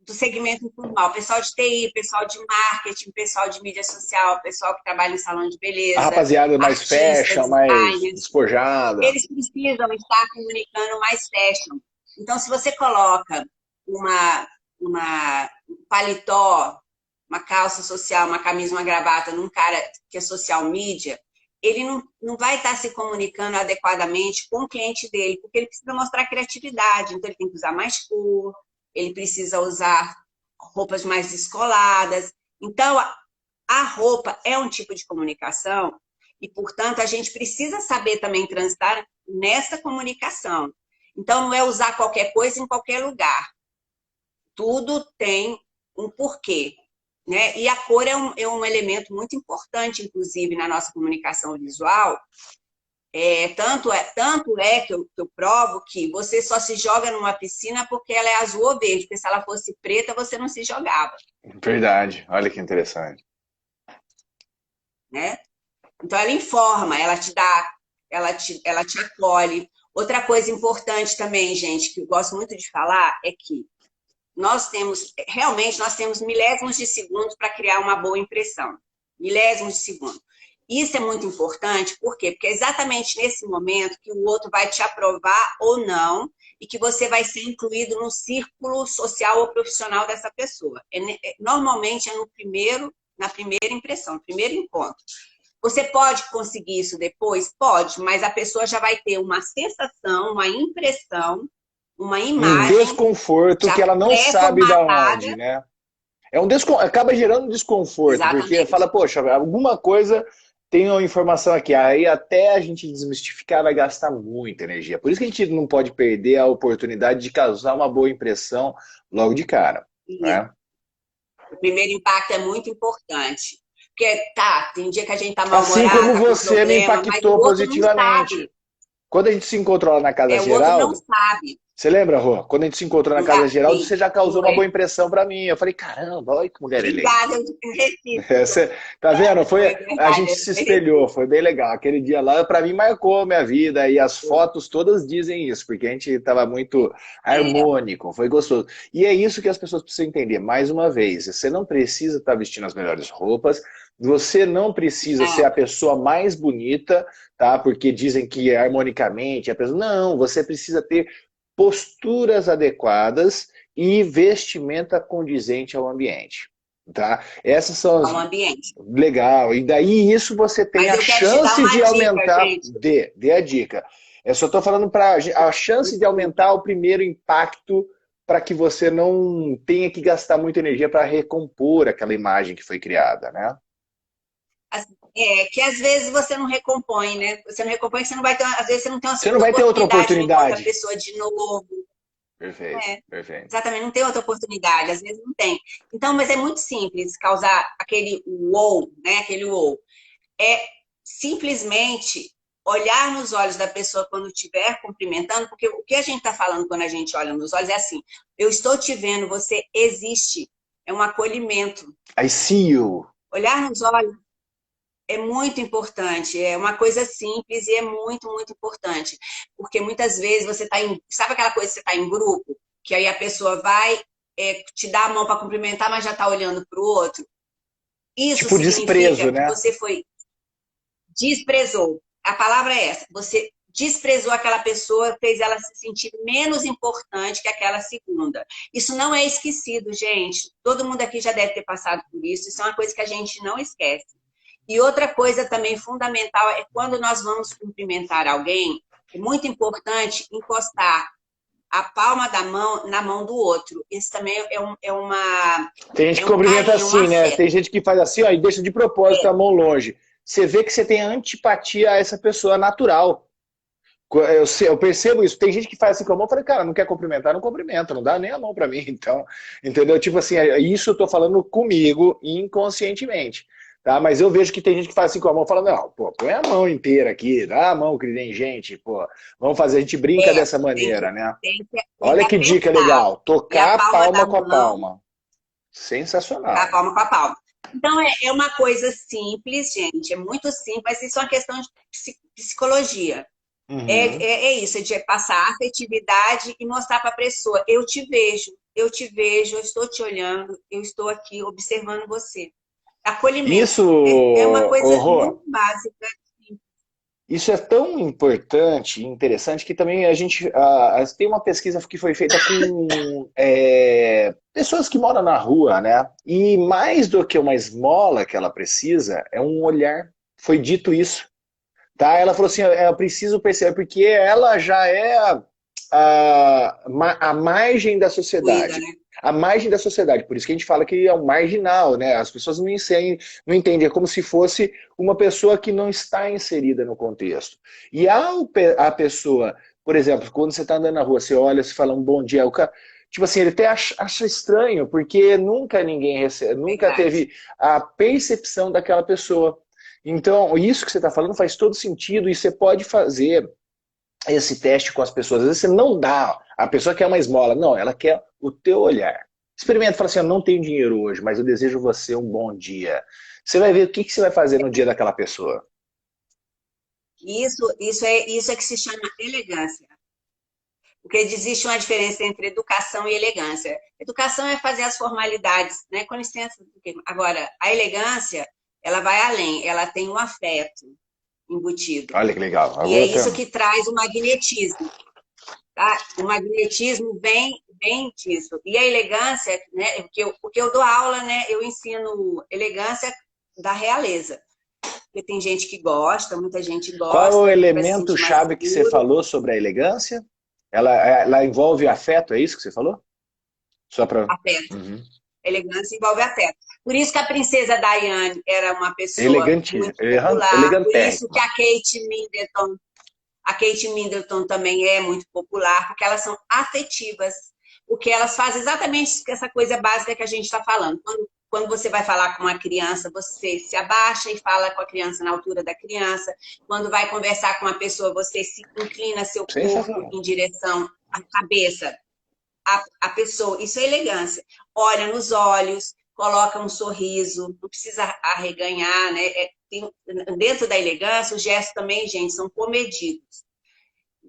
do segmento informal, pessoal de TI, pessoal de marketing, pessoal de mídia social, pessoal que trabalha em salão de A beleza, rapaziada mais fashion, artistas, mais designers, despojada. eles precisam estar comunicando mais fashion. Então, se você coloca um paletó, uma calça social, uma camisa, uma gravata num cara que é social media, ele não vai estar se comunicando adequadamente com o cliente dele, porque ele precisa mostrar criatividade, então ele tem que usar mais cor, ele precisa usar roupas mais descoladas. Então, a roupa é um tipo de comunicação e, portanto, a gente precisa saber também transitar nessa comunicação. Então, não é usar qualquer coisa em qualquer lugar. Tudo tem um porquê, né? E a cor é um elemento muito importante, inclusive, na nossa comunicação visual. Tanto é que eu provo que você só se joga numa piscina porque ela é azul ou verde, porque se ela fosse preta, você não se jogava. Verdade, olha que interessante. Né? Então, ela informa, ela te dá, ela te acolhe. Outra coisa importante também, gente, que eu gosto muito de falar, é que realmente, nós temos milésimos de segundos para criar uma boa impressão. Milésimos de segundo. Isso é muito importante, por quê? Porque é exatamente nesse momento que o outro vai te aprovar ou não e que você vai ser incluído no círculo social ou profissional dessa pessoa. Normalmente é na primeira impressão, no primeiro encontro. Você pode conseguir isso depois? Pode, mas a pessoa já vai ter uma sensação, uma impressão, uma imagem. Um desconforto que ela não sabe de onde, né? Acaba gerando desconforto, Exatamente. Porque fala, poxa, alguma coisa tem uma informação aqui. Aí até a gente desmistificar vai gastar muita energia. Por isso que a gente não pode perder a oportunidade de causar uma boa impressão logo de cara. Né? O primeiro impacto é muito importante. Porque, tem dia que a gente tá mal-humorado, assim como você problema, me impactou positivamente. Quando a gente se encontrou lá na Casa Geraldo... O outro não sabe. Você lembra, Rô? Quando a gente se encontrou na Casa Geraldo, você já causou uma boa impressão pra mim. Eu falei, caramba, olha que mulher elegante. Obrigada, tá vendo? A gente se espelhou, foi bem legal. Aquele dia lá, pra mim, marcou a minha vida. E as fotos todas dizem isso, porque a gente tava muito harmônico, foi gostoso. E é isso que as pessoas precisam entender. Mais uma vez, você não precisa estar vestindo as melhores roupas, você não precisa ser a pessoa mais bonita, tá? Porque dizem que harmonicamente a pessoa... Não, você precisa ter posturas adequadas e vestimenta condizente ao ambiente. Tá? Essas são as... Ao ambiente. Legal. E daí isso você tem a chance de aumentar... Dê a dica. Eu só estou falando para a chance de aumentar o primeiro impacto para que você não tenha que gastar muita energia para recompor aquela imagem que foi criada, né? Que às vezes você não recompõe, né? Você não recompõe, você não vai ter, às vezes você não tem uma Você não vai ter outra oportunidade. De a pessoa de novo. Perfeito, perfeito. Exatamente, não tem outra oportunidade, às vezes não tem. Então, mas é muito simples causar aquele wow, né? Aquele wow. É simplesmente olhar nos olhos da pessoa quando estiver cumprimentando, porque o que a gente está falando quando a gente olha nos olhos é assim, eu estou te vendo, você existe. É um acolhimento. I see you. Olhar nos olhos é muito importante, é uma coisa simples e é muito, muito importante. Porque muitas vezes você está em... Sabe aquela coisa que você está em grupo? Que aí a pessoa vai te dar a mão para cumprimentar, mas já está olhando para o outro? Isso tipo desprezo, né? Que você desprezou. A palavra é essa. Você desprezou aquela pessoa, fez ela se sentir menos importante que aquela segunda. Isso não é esquecido, gente. Todo mundo aqui já deve ter passado por isso. Isso é uma coisa que a gente não esquece. E outra coisa também fundamental é quando nós vamos cumprimentar alguém, é muito importante encostar a palma da mão na mão do outro. Isso também é uma... Tem gente que cumprimenta assim, né? Tem gente que faz assim, ó, e deixa de propósito a mão longe. Você vê que você tem antipatia a essa pessoa natural. Eu percebo isso. Tem gente que faz assim com a mão, eu falei, cara, não quer cumprimentar, não cumprimenta, não dá nem a mão pra mim. Então, entendeu? Tipo assim, isso eu tô falando comigo inconscientemente, tá? Mas eu vejo que tem gente que faz assim com a mão, fala, não, pô, põe a mão inteira aqui, dá a mão que tem gente, pô, vamos fazer, a gente brinca É, dessa maneira, né? tem que Olha que dica apertar. legal, E a tocar a palma da palma com a mão, palma. a Sensacional. palma com a palma. Então, é uma coisa simples, gente, é muito simples, mas isso é uma questão de psicologia. Uhum. É isso, é de passar afetividade e mostrar para a pessoa, eu te vejo, eu estou te olhando, eu estou aqui observando você. Acolhimento. Isso, É uma coisa Rô, muito básica. isso é tão importante e interessante que também a gente tem uma pesquisa que foi feita com pessoas que moram na rua, né? E mais do que uma esmola que ela precisa, é um olhar. Foi dito isso, tá? Ela falou assim, eu preciso perceber, porque ela já é a margem da Cuida, sociedade. né? A margem da sociedade, por isso que a gente fala que é um marginal, né? As pessoas não entendem, é como se fosse uma pessoa que não está inserida no contexto. E a pessoa, por exemplo, quando você está andando na rua, você olha, você fala um bom dia, o cara, tipo assim, ele até acha estranho, porque nunca ninguém nunca Verdade. teve a percepção daquela pessoa. Então, isso que você está falando faz todo sentido e você pode fazer esse teste com as pessoas. Às vezes você não dá, a pessoa quer uma esmola, não, ela quer o teu olhar. Experimenta, fala assim, eu não tenho dinheiro hoje, mas eu desejo você um bom dia. Você vai ver o que você vai fazer no dia daquela pessoa. Isso é que se chama elegância. Porque existe uma diferença entre educação e elegância. Educação é fazer as formalidades, né? Com licença. Agora, a elegância, ela vai além, ela tem um afeto embutido. Olha que legal. Eu E é vou até... isso que traz o magnetismo. Tá? O magnetismo vem disso. E a elegância, né? Porque eu dou aula, né? Eu ensino elegância da realeza. Porque tem gente que gosta, muita gente Qual é o gosta, para se sentir mais elemento-chave que você seguro. falou sobre a elegância? Ela envolve afeto, é isso que você falou? Só para... Afeto. Uhum. Elegância envolve afeto. Por isso que a princesa Diane era uma pessoa Elegante, muito popular. Por isso que elegantérrima. A Kate Middleton também é muito popular, porque elas são afetivas. Porque elas fazem exatamente essa coisa básica que a gente está falando. Quando você vai falar com uma criança, você se abaixa e fala com a criança na altura da criança. Quando vai conversar com uma pessoa, você se inclina seu corpo Sensacional. em direção à cabeça, a pessoa. Isso é elegância. Olha nos olhos, coloca um sorriso, não precisa arreganhar, né? Dentro da elegância, os gestos também, gente, são comedidos.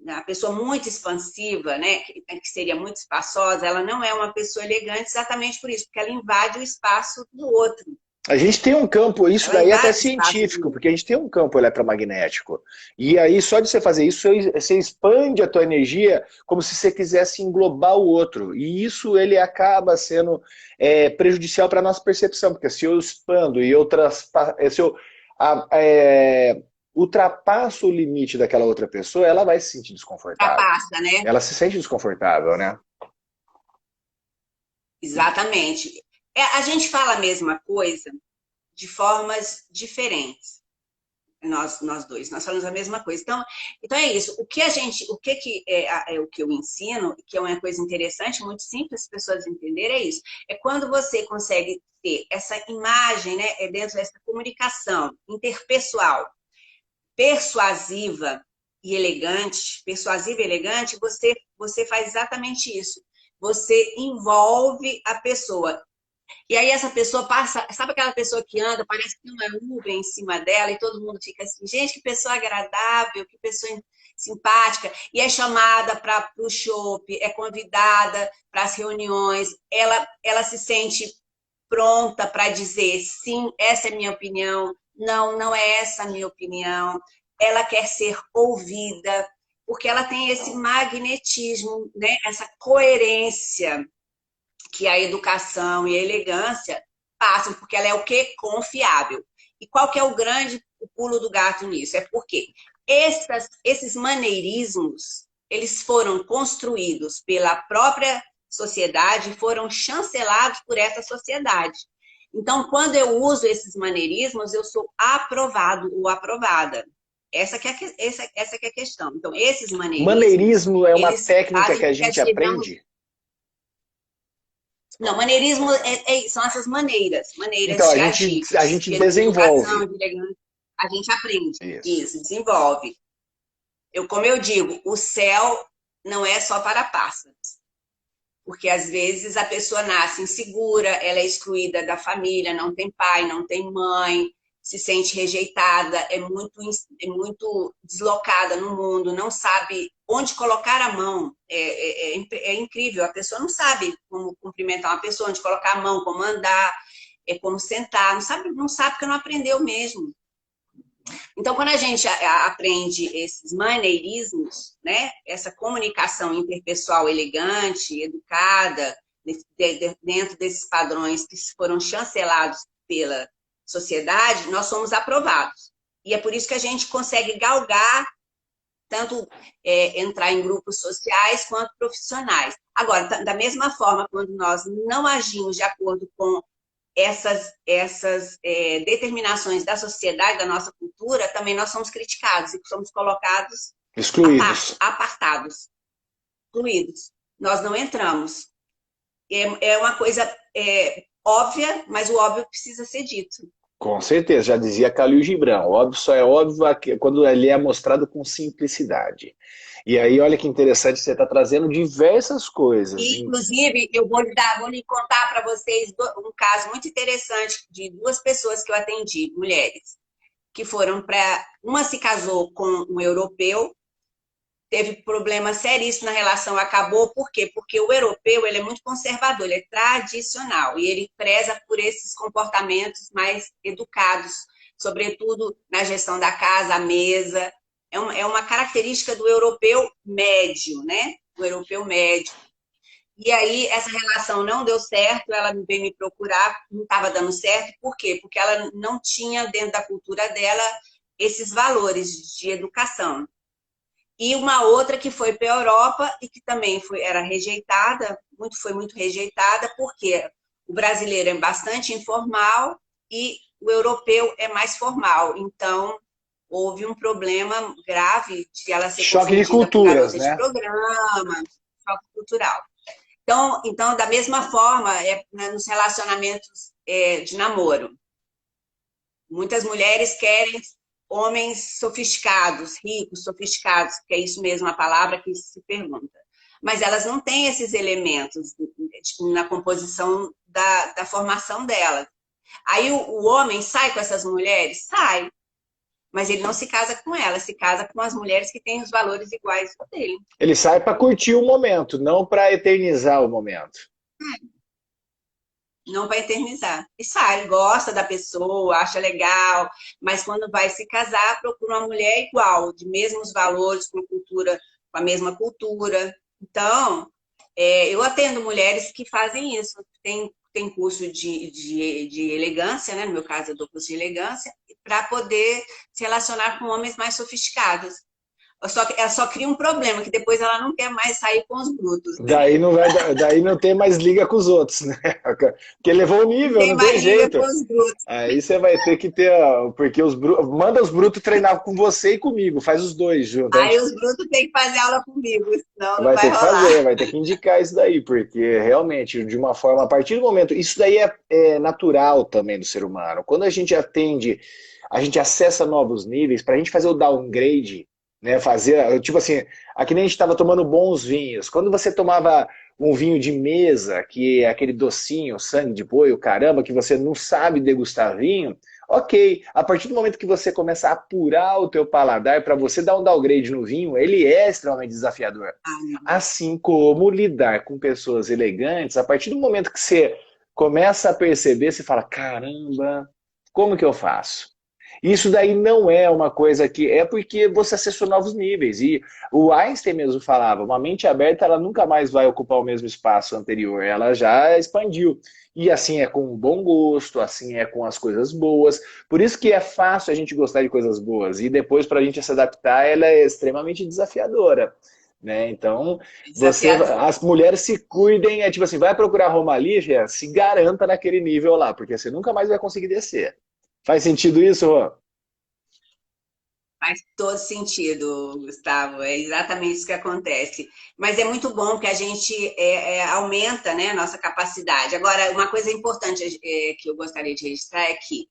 A pessoa muito expansiva, né, que seria muito espaçosa, ela não é uma pessoa elegante exatamente por isso, porque ela invade o espaço do outro. A gente tem um campo, isso Ela daí é até invade o espaço do científico, outro. porque a gente tem um campo eletromagnético. E aí, só de você fazer isso, você expande a tua energia como se você quisesse englobar o outro. E isso ele acaba sendo prejudicial para a nossa percepção, porque se eu expando e se eu ultrapasso o limite daquela outra pessoa, ela vai se sentir desconfortável. Ultrapassa, né? Ela se sente desconfortável, né? Exatamente. A gente fala a mesma coisa de formas diferentes. Nós dois, nós falamos a mesma coisa. Então é isso. O que eu ensino, que é uma coisa interessante, muito simples as pessoas entenderem, é isso. É quando você consegue ter essa imagem, né, dentro dessa comunicação interpessoal, persuasiva e elegante, você faz exatamente isso. Você envolve a pessoa. E aí essa pessoa passa, sabe aquela pessoa que anda, parece que tem uma nuvem em cima dela e todo mundo fica assim, gente, que pessoa agradável, que pessoa simpática, e é chamada para o chopp, é convidada para as reuniões, ela se sente pronta para dizer, sim, essa é a minha opinião, não, não é essa a minha opinião, ela quer ser ouvida, porque ela tem esse magnetismo, né? Essa coerência que a educação e a elegância passam, porque ela é o quê? Confiável. E qual que é o pulo do gato nisso? É porque esses maneirismos, eles foram construídos pela própria sociedade e foram chancelados por essa sociedade. Então, quando eu uso esses maneirismos, eu sou aprovado ou aprovada. Essa que é a questão. Então, esses maneirismos, Maneirismo é uma eles técnica fazem que a com que gente sejamos... aprende? Não, maneirismo são essas maneiras Então, de agir, a gente de educação, desenvolve. de elegância. A gente aprende Isso. isso, desenvolve. Como eu digo, o céu não é só para pássaros. Porque às vezes a pessoa nasce insegura, ela é excluída da família, não tem pai, não tem mãe, se sente rejeitada, é muito deslocada no mundo, não sabe onde colocar a mão. É incrível, a pessoa não sabe como cumprimentar uma pessoa, onde colocar a mão, como andar, como sentar, não sabe porque não aprendeu mesmo. Então, quando a gente aprende esses maneirismos, né, essa comunicação interpessoal elegante, educada, dentro desses padrões que foram chancelados pela sociedade, nós somos aprovados. E é por isso que a gente consegue galgar tanto entrar em grupos sociais quanto profissionais. Agora, da mesma forma, quando nós não agimos de acordo com essas determinações da sociedade, da nossa cultura, também nós somos criticados e somos colocados Excluídos. apartados, excluídos. Nós não entramos. É uma coisa óbvia, mas o óbvio precisa ser dito. Com certeza, já dizia Khalil Gibran, óbvio só é óbvio quando ele é mostrado com simplicidade. E aí, olha que interessante, você está trazendo diversas coisas. Inclusive, eu vou lhe contar para vocês um caso muito interessante de duas pessoas que eu atendi, mulheres, que foram para... Uma se casou com um europeu, teve problema seríssimo na relação, acabou. Por quê? Porque o europeu ele é muito conservador, ele é tradicional e ele preza por esses comportamentos mais educados, sobretudo na gestão da casa, a mesa. É uma característica do europeu médio, né? Do europeu médio. E aí, essa relação não deu certo, ela veio me procurar, não estava dando certo. Por quê? Porque ela não tinha, dentro da cultura dela, esses valores de educação. E uma outra que foi para a Europa e que também era rejeitada, foi muito rejeitada, porque o brasileiro é bastante informal e o europeu é mais formal. Então, houve um problema grave de ela ser choque de confundida com culturas, garota de né? programa, choque cultural. Então, da mesma forma, nos relacionamentos de namoro, muitas mulheres querem homens sofisticados, ricos, sofisticados, que é isso mesmo a palavra que se pergunta. Mas elas não têm esses elementos na composição da formação delas. Aí o homem sai com essas mulheres? Sai. Mas ele não se casa com elas, se casa com as mulheres que têm os valores iguais ao dele. Ele sai para curtir o momento, não para eternizar o momento. Não para eternizar. E sai, gosta da pessoa, acha legal, mas quando vai se casar, procura uma mulher igual, de mesmos valores, com a mesma cultura. Então, eu atendo mulheres que fazem isso. Tem curso de elegância, né? No meu caso, eu dou curso de elegância, para poder se relacionar com homens mais sofisticados. Ela só cria um problema, que depois ela não quer mais sair com os brutos. Daí não tem mais liga com os outros, né? Porque levou o nível, não tem jeito. Com os brutos. Aí você vai ter que ter, porque manda os brutos treinar com você e comigo, faz os dois juntos. Aí os brutos têm que fazer aula comigo, senão não vai vai ter que rolar. fazer, vai ter que indicar isso daí, porque realmente, de uma forma, a partir do momento, isso daí é natural também do ser humano. Quando a gente atende, a gente acessa novos níveis, para a gente fazer o downgrade, né, fazer, tipo assim, aqui nem a gente estava tomando bons vinhos. Quando você tomava um vinho de mesa, que é aquele docinho, sangue de boi, o caramba, que você não sabe degustar vinho, ok, a partir do momento que você começa a apurar o teu paladar para você dar um downgrade no vinho, ele é extremamente desafiador. Assim como lidar com pessoas elegantes, a partir do momento que você começa a perceber, você fala, caramba, como que eu faço? Isso daí não é uma coisa que... É porque você acessou novos níveis. E o Einstein mesmo falava, uma mente aberta ela nunca mais vai ocupar o mesmo espaço anterior. Ela já expandiu. E assim é com o bom gosto, assim é com as coisas boas. Por isso que é fácil a gente gostar de coisas boas. E depois, para a gente se adaptar, ela é extremamente desafiadora. Né? Então, as mulheres se cuidem, tipo assim, vai procurar Roma Lívia, se garanta naquele nível lá, porque você nunca mais vai conseguir descer. Faz sentido isso, Rô? Faz todo sentido, Gustavo. É exatamente isso que acontece. Mas é muito bom que a gente aumenta, né, a nossa capacidade. Agora, uma coisa importante que eu gostaria de registrar é que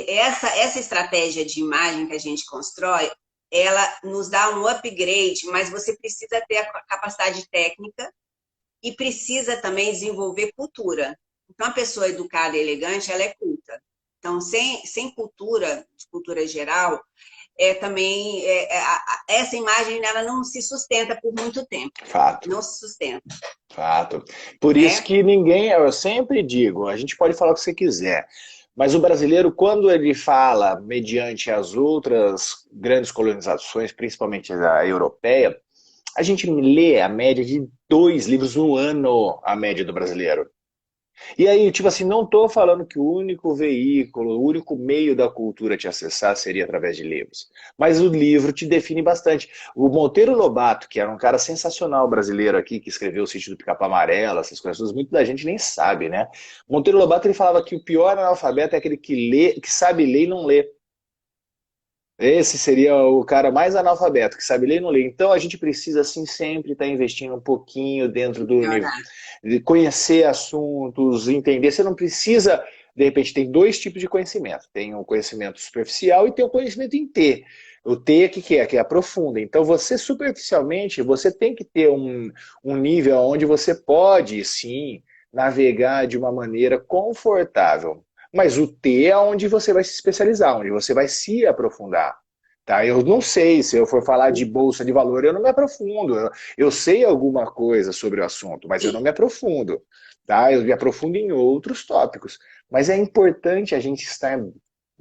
essa estratégia de imagem que a gente constrói, ela nos dá um upgrade, mas você precisa ter a capacidade técnica e precisa também desenvolver cultura. Então, a pessoa educada e elegante, ela é culta. Então, sem cultura, de cultura geral, também essa imagem ela não se sustenta por muito tempo. Fato. Não se sustenta. Fato. Por isso Né? que ninguém, eu sempre digo, a gente pode falar o que você quiser, mas o brasileiro, quando ele fala mediante as outras grandes colonizações, principalmente a europeia, a gente lê a média de 2 livros no ano, a média do brasileiro. E aí, tipo assim, não estou falando que o único veículo, o único meio da cultura te acessar seria através de livros. Mas o livro te define bastante. O Monteiro Lobato, que era um cara sensacional brasileiro aqui, que escreveu O Sítio do Pica-Pau Amarelo, essas coisas, muito da gente nem sabe, né? Monteiro Lobato, ele falava que o pior analfabeto é aquele que lê, que sabe ler e não lê. Esse seria o cara mais analfabeto, que sabe ler e não lê. Então a gente precisa, assim, sempre estar investindo um pouquinho dentro do nível, Melhorar. de conhecer assuntos, entender. Você não precisa, de repente, tem 2 tipos de conhecimento. Tem um conhecimento superficial e tem um conhecimento em T. O T, o que, que é? Que é aprofunda. Então você, superficialmente, você tem que ter um nível onde você pode, sim, navegar de uma maneira confortável. Mas o T é onde você vai se especializar, onde você vai se aprofundar. Tá? Eu não sei, se eu for falar de bolsa de valor, eu não me aprofundo. Eu sei alguma coisa sobre o assunto, mas eu não me aprofundo. Tá? Eu me aprofundo em outros tópicos. Mas é importante a gente estar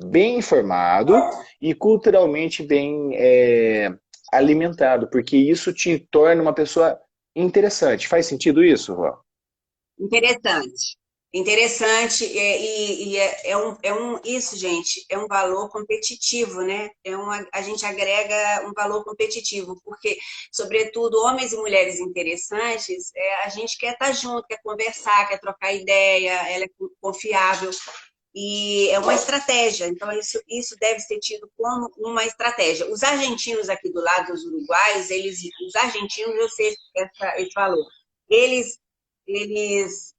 bem informado e culturalmente bem alimentado, porque isso te torna uma pessoa interessante. Faz sentido isso, Rô? Interessante. Interessante, isso, gente, é um valor competitivo, né? A gente agrega um valor competitivo, porque, sobretudo, homens e mulheres interessantes, a gente quer estar junto, quer conversar, quer trocar ideia, ela é confiável, e é uma estratégia, então isso deve ser tido como uma estratégia. Os argentinos aqui do lado, os uruguaios, os argentinos, eu sei esse valor, eles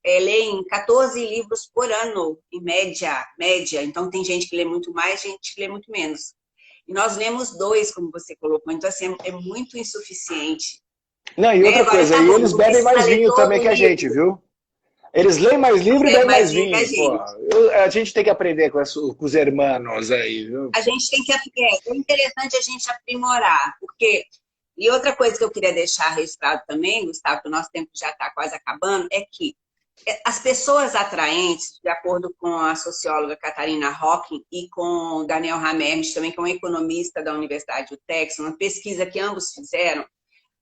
leem 14 livros por ano, em média. Então, tem gente que lê muito mais, gente que lê muito menos. E nós lemos 2, como você colocou. Então, assim, é muito insuficiente. Não, e Né? outra Agora, coisa, tá e bom, eles não bebem precisa mais ler vinho também todo o que a gente, livro. viu? Eles leem mais livro e É bebem mais mais vinho que a vinho, pô. gente. A gente tem que aprender com os hermanos aí, viu? A gente tem que... É interessante a gente aprimorar, porque... E outra coisa que eu queria deixar registrado também, Gustavo, que o nosso tempo já está quase acabando, é que as pessoas atraentes, de acordo com a socióloga Catarina Hocking e com Daniel Hamermes, também que é um economista da Universidade do Texas, uma pesquisa que ambos fizeram,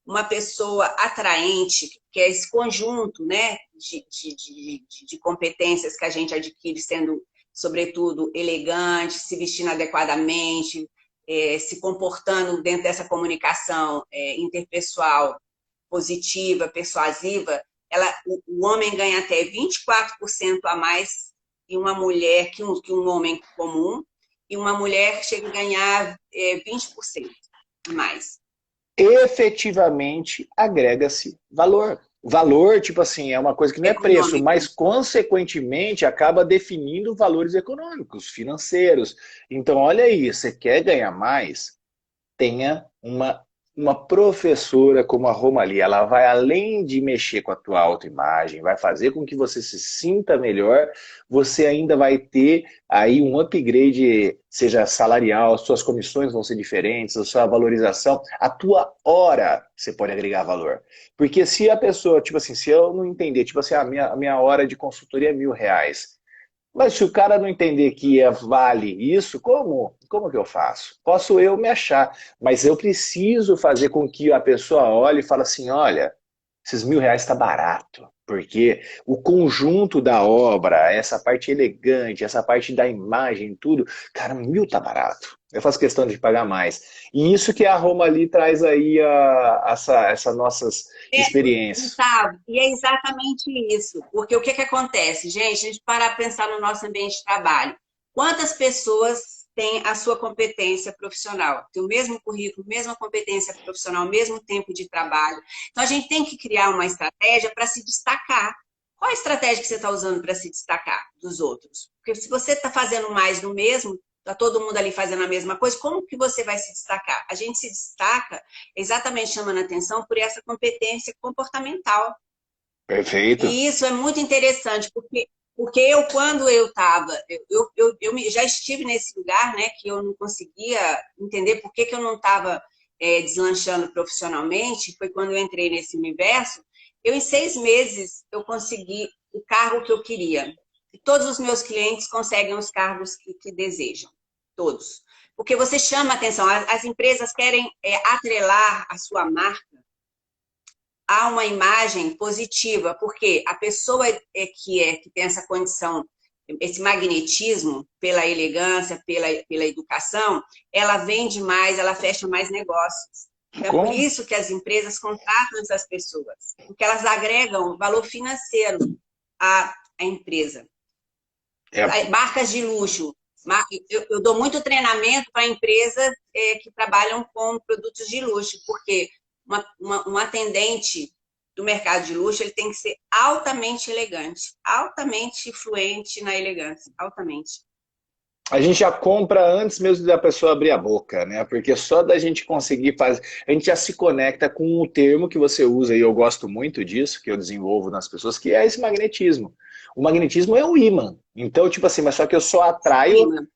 uma pessoa atraente, que é esse conjunto, né, de competências que a gente adquire sendo, sobretudo, elegante, se vestindo adequadamente, se comportando dentro dessa comunicação interpessoal positiva, persuasiva, o homem ganha até 24% a mais que uma mulher, que um homem comum, e uma mulher chega a ganhar 20% a mais. Efetivamente agrega-se valor. Valor, tipo assim, é uma coisa que não é preço, Econômico. mas consequentemente acaba definindo valores econômicos, financeiros. Então, olha aí, você quer ganhar mais? Tenha uma professora como a Romali. Ela vai além de mexer com a tua autoimagem, vai fazer com que você se sinta melhor, você ainda vai ter aí um upgrade, seja salarial, suas comissões vão ser diferentes, a sua valorização, a tua hora você pode agregar valor. Porque se a pessoa, tipo assim, se eu não entender, tipo assim, a minha hora de consultoria é R$ 1.000, mas se o cara não entender que vale isso, como que eu faço? Posso eu me achar, mas eu preciso fazer com que a pessoa olhe e fale assim, olha, esses R$ 1.000 está barato, porque o conjunto da obra, essa parte elegante, essa parte da imagem, tudo, cara, 1.000 tá barato. Eu faço questão de pagar mais. E isso que a Roma ali traz aí essa nossas experiências. Gustavo, e é exatamente isso. Porque o que acontece, gente? A gente parar para pensar no nosso ambiente de trabalho. Quantas pessoas têm a sua competência profissional, tem o mesmo currículo, mesma competência profissional, mesmo tempo de trabalho. Então, a gente tem que criar uma estratégia para se destacar. Qual a estratégia que você está usando para se destacar dos outros? Porque se você está fazendo mais do mesmo, está todo mundo ali fazendo a mesma coisa, como que você vai se destacar? A gente se destaca exatamente chamando a atenção por essa competência comportamental. Perfeito. E isso é muito interessante, porque eu, quando eu estava, já estive nesse lugar, né, que eu não conseguia entender por que, que eu não estava deslanchando profissionalmente, foi quando eu entrei nesse universo, eu em 6 meses eu consegui o cargo que eu queria. E todos os meus clientes conseguem os cargos que desejam, todos. Porque você chama a atenção, as empresas querem atrelar a sua marca há uma imagem positiva, porque a pessoa que tem essa condição, esse magnetismo pela elegância, pela educação, ela vende mais, ela fecha mais negócios. Então, é por Como? isso que as empresas contratam essas pessoas, porque elas agregam valor financeiro à empresa. É, Marcas de luxo. Eu dou muito treinamento para empresas que trabalham com produtos de luxo, porque um atendente do mercado de luxo ele tem que ser altamente elegante, altamente fluente na elegância, altamente. a gente já compra antes mesmo da pessoa abrir a boca, né? Porque só da gente conseguir fazer, a gente já se conecta com o termo que você usa, e eu gosto muito disso, que eu desenvolvo nas pessoas, que é esse magnetismo. O magnetismo é um imã. Então, tipo assim, mas só que eu só atraio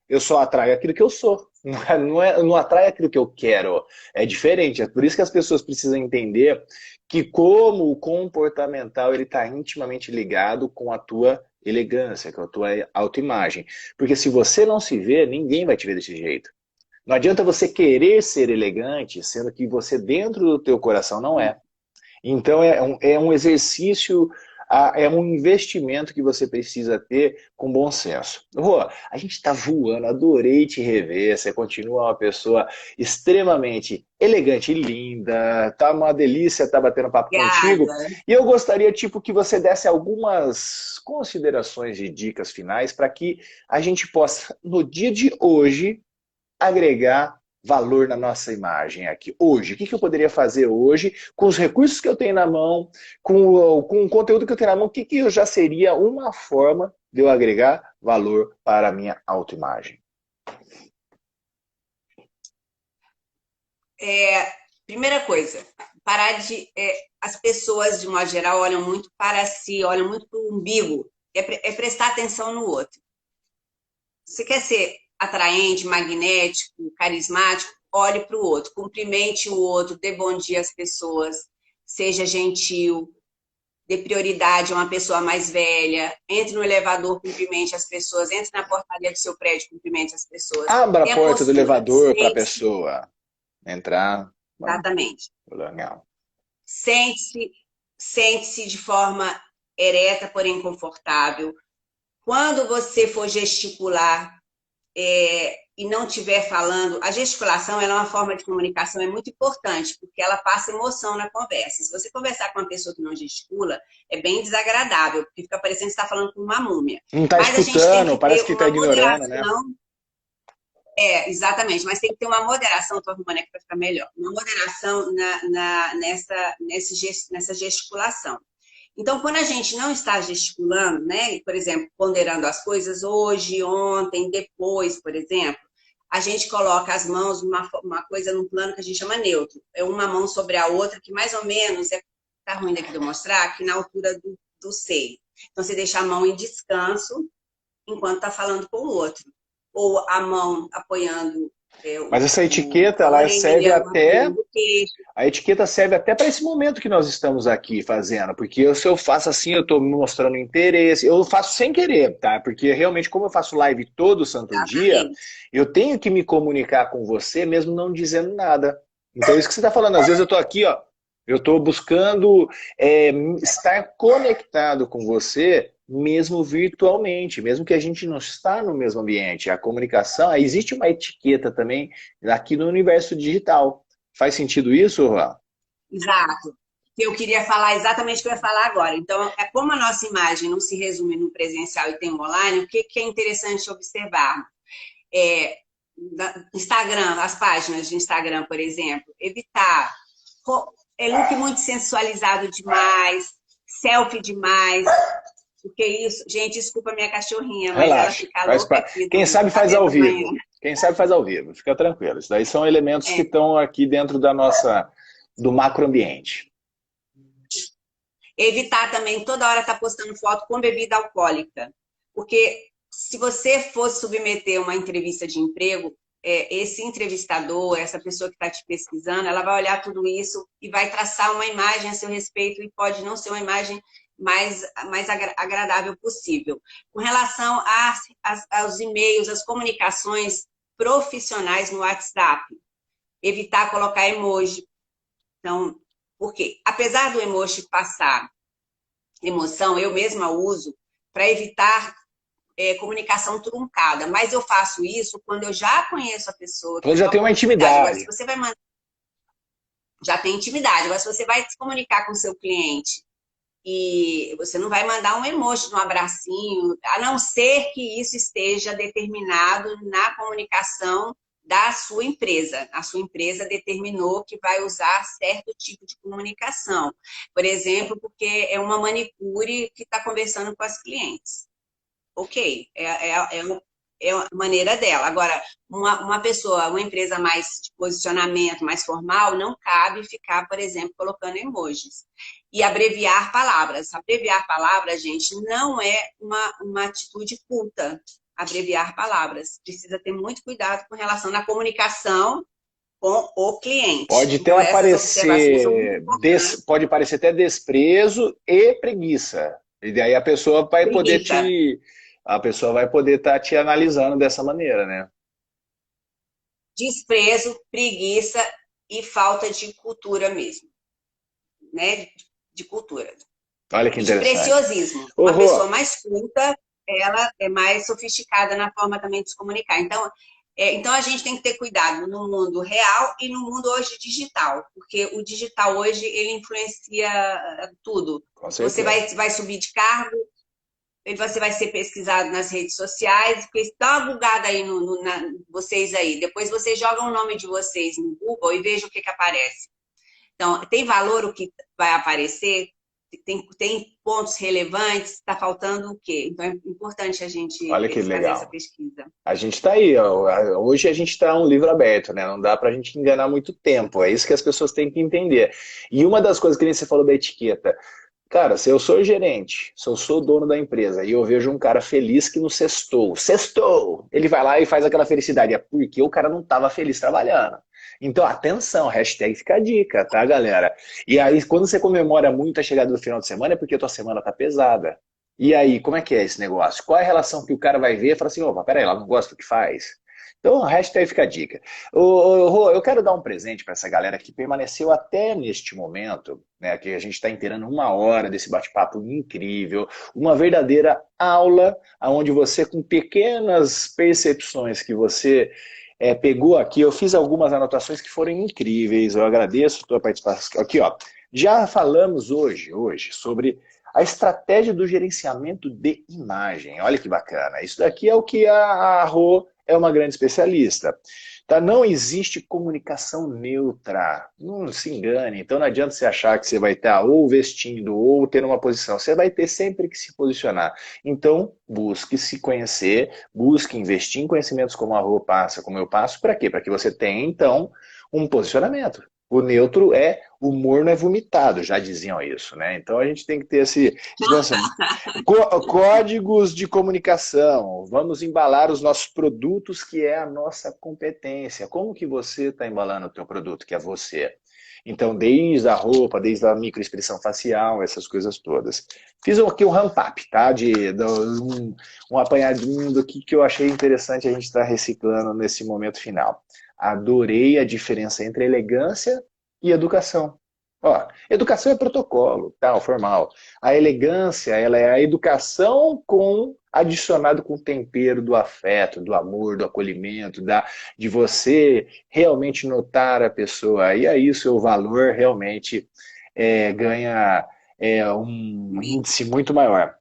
aquilo que eu sou. Não atraio aquilo que eu quero. É diferente. É por isso que as pessoas precisam entender que como o comportamental ele está intimamente ligado com a tua elegância, com a tua autoimagem. Porque se você não se vê, ninguém vai te ver desse jeito. Não adianta você querer ser elegante, sendo que você dentro do teu coração não é. Então é um exercício, é um investimento que você precisa ter com bom senso. Rô, a gente está voando, adorei te rever, você continua uma pessoa extremamente elegante e linda, tá uma delícia estar batendo papo contigo. Obrigada. E eu gostaria tipo que você desse algumas considerações e dicas finais para que a gente possa, no dia de hoje, agregar valor na nossa imagem aqui. Hoje, o que eu poderia fazer hoje com os recursos que eu tenho na mão, com o conteúdo que eu tenho na mão, o que eu já seria uma forma de eu agregar valor para a minha autoimagem? Primeira coisa, parar de... as pessoas, de modo geral, olham muito para si, olham muito para o umbigo. É prestar atenção no outro. Você quer ser atraente, magnético, carismático? Olhe para o outro, cumprimente o outro, dê bom dia às pessoas, seja gentil, dê prioridade a uma pessoa mais velha, entre no elevador, cumprimente as pessoas, entre na portaria do seu prédio, cumprimente as pessoas. Abra a Tenha porta do postura, elevador para a sente-se, pessoa entrar. exatamente, Legal. sente-se de forma ereta, porém confortável. Quando você for gesticular, e não estiver falando, a gesticulação ela é uma forma de comunicação, é muito importante, porque ela passa emoção na conversa. Se você conversar com uma pessoa que não gesticula, é bem desagradável, porque fica parecendo que você está falando com uma múmia. Não está Mas a gente tem escutando, que parece ter que está uma ignorando, né? moderação. Exatamente, mas tem que ter uma moderação, estou arrumando aqui para ficar melhor, uma moderação nessa gesticulação. Então, quando a gente não está gesticulando, né, por exemplo, ponderando as coisas hoje, ontem, depois, por exemplo, a gente coloca as mãos uma coisa num plano que a gente chama neutro. É uma mão sobre a outra, que mais ou menos, tá ruim daqui de eu mostrar, aqui na altura do seio. Então, você deixa a mão em descanso enquanto está falando com o outro. Ou a mão apoiando Mas essa etiqueta, a ela serve orelha, até apoiando o queixo. a etiqueta serve até para esse momento que nós estamos aqui fazendo, porque se eu faço assim, eu estou mostrando interesse, eu faço sem querer, tá? Porque realmente, como eu faço live todo santo dia, Exatamente. eu tenho que me comunicar com você mesmo não dizendo nada. Então, isso que você está falando, às vezes eu estou aqui, ó, eu estou buscando estar conectado com você, mesmo virtualmente, mesmo que a gente não está no mesmo ambiente. A comunicação, existe uma etiqueta também aqui no universo digital. Faz sentido isso, Juan? Exato. Eu queria falar exatamente o que eu ia falar agora. Então, como a nossa imagem não se resume no presencial e tem online, o que é interessante observar? Instagram, as páginas de Instagram, por exemplo, evitar. Look muito sensualizado demais, selfie demais, porque isso, gente, desculpa a minha cachorrinha, mas ela Relaxa. fica louca aqui Quem do sabe faz café ao da manhã. vivo. Quem sabe faz ao vivo. Fica tranquilo. Isso daí são elementos que É. estão aqui dentro do macroambiente. Evitar também toda hora estar postando foto com bebida alcoólica, porque se você for submeter uma entrevista de emprego, esse entrevistador, essa pessoa que está te pesquisando, ela vai olhar tudo isso e vai traçar uma imagem a seu respeito e pode não ser uma imagem mais agradável possível. Com relação aos e-mails, às comunicações profissionais no WhatsApp, evitar colocar emoji. Então, por quê? Apesar do emoji passar emoção, eu mesma uso para evitar comunicação truncada, mas eu faço isso quando eu já conheço a pessoa, que eu Você já tenho tem uma uma proximidade. Agora, se intimidade. você vai mandar, já tem intimidade. Agora, se você vai se comunicar com o seu cliente e você não vai mandar um emoji de um abracinho, a não ser que isso esteja determinado na comunicação da sua empresa. A sua empresa determinou que vai usar certo tipo de comunicação. Por exemplo, porque é uma manicure que está conversando com as clientes. Ok, é a maneira dela. Agora, uma pessoa, uma empresa mais de posicionamento, mais formal, não cabe ficar, por exemplo, colocando emojis. E abreviar palavras. Abreviar palavras, gente, não é uma atitude culta. Abreviar palavras. Precisa ter muito cuidado com relação à comunicação com o cliente. Pode até Então, essas observações são muito aparecer, importantes. pode parecer até desprezo e preguiça. E daí Preguiça, a pessoa vai poder estar te analisando dessa maneira, né? desprezo, preguiça e falta de cultura mesmo, né? De cultura. Olha que E de interessante. preciosismo. Ô, Uma pessoa Rô, mais culta, ela é mais sofisticada na forma também de se comunicar. Então a gente tem que ter cuidado no mundo real e no mundo hoje digital, porque o digital hoje ele influencia tudo. com Você certeza. vai subir de cargo, você vai ser pesquisado nas redes sociais, porque dá uma bugada aí vocês aí. Depois vocês jogam o nome de vocês no Google e vejam o que aparece. Então, tem valor o que vai aparecer? Tem pontos relevantes? Está faltando o quê? Então, é importante a gente Olha que fazer essa legal. pesquisa. A gente está aí, ó. Hoje a gente está um livro aberto, né? Não dá para a gente enganar muito tempo. É isso que as pessoas têm que entender. E uma das coisas que nem você falou da etiqueta, cara, se eu sou gerente, se eu sou dono da empresa e eu vejo um cara feliz que no sextou, ele vai lá e faz aquela felicidade. É porque o cara não estava feliz trabalhando. Então, atenção, hashtag fica a dica, tá, galera? E aí, quando você comemora muito a chegada do final de semana, é porque a tua semana tá pesada. E aí, como é que é esse negócio? Qual é a relação que o cara vai ver e fala assim, opa, peraí, ela não gosta do que faz? Então, hashtag fica a dica. Rô, eu quero dar um presente para essa galera que permaneceu até neste momento, né, que a gente está inteirando 1 hora desse bate-papo incrível, uma verdadeira aula, onde você, com pequenas percepções que você pegou aqui, eu fiz algumas anotações que foram incríveis, eu agradeço a tua participação. Aqui, ó, já falamos hoje sobre a estratégia do gerenciamento de imagem. Olha que bacana. Isso daqui é o que a Rô é uma grande especialista. Tá? Não existe comunicação neutra. Não se engane. Então não adianta você achar que você vai estar ou vestindo ou tendo uma posição. Você vai ter sempre que se posicionar. Então, busque se conhecer, busque investir em conhecimentos como a Rô passa, como eu passo. Para quê? Para que você tenha, então, um posicionamento. O neutro é humor não é vomitado, já diziam isso, né? Então a gente tem que ter esse pensamento. Códigos de comunicação. Vamos embalar os nossos produtos, que é a nossa competência. Como que você está embalando o teu produto, que é você? Então, desde a roupa, desde a microexpressão facial, essas coisas todas. Fiz aqui um ramp-up, tá? Um apanhadinho do que eu achei interessante a gente estar reciclando nesse momento final. Adorei a diferença entre elegância e educação. Ó, educação é protocolo, tal, formal. A elegância, ela é a educação adicionado com o tempero do afeto, do amor, do acolhimento, de você realmente notar a pessoa. E aí o seu valor realmente ganha um índice muito maior.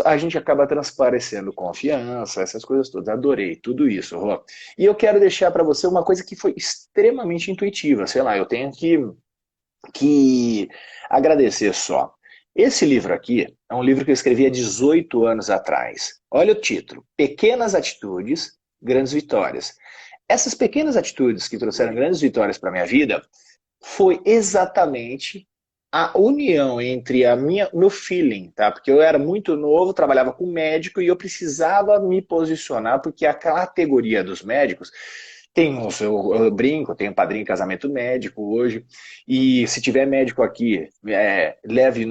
A gente acaba transparecendo confiança, essas coisas todas. Adorei tudo isso, Rô. E eu quero deixar para você uma coisa que foi extremamente intuitiva. Sei lá, eu tenho que agradecer só. Esse livro aqui é um livro que eu escrevi há 18 anos atrás. Olha o título: Pequenas Atitudes, Grandes Vitórias. Essas pequenas atitudes que trouxeram grandes vitórias para a minha vida foi exatamente a união entre meu feeling, tá? Porque eu era muito novo, trabalhava com médico e eu precisava me posicionar, porque a categoria dos médicos tem, eu brinco, tenho padrinho em casamento médico hoje, e se tiver médico aqui, leve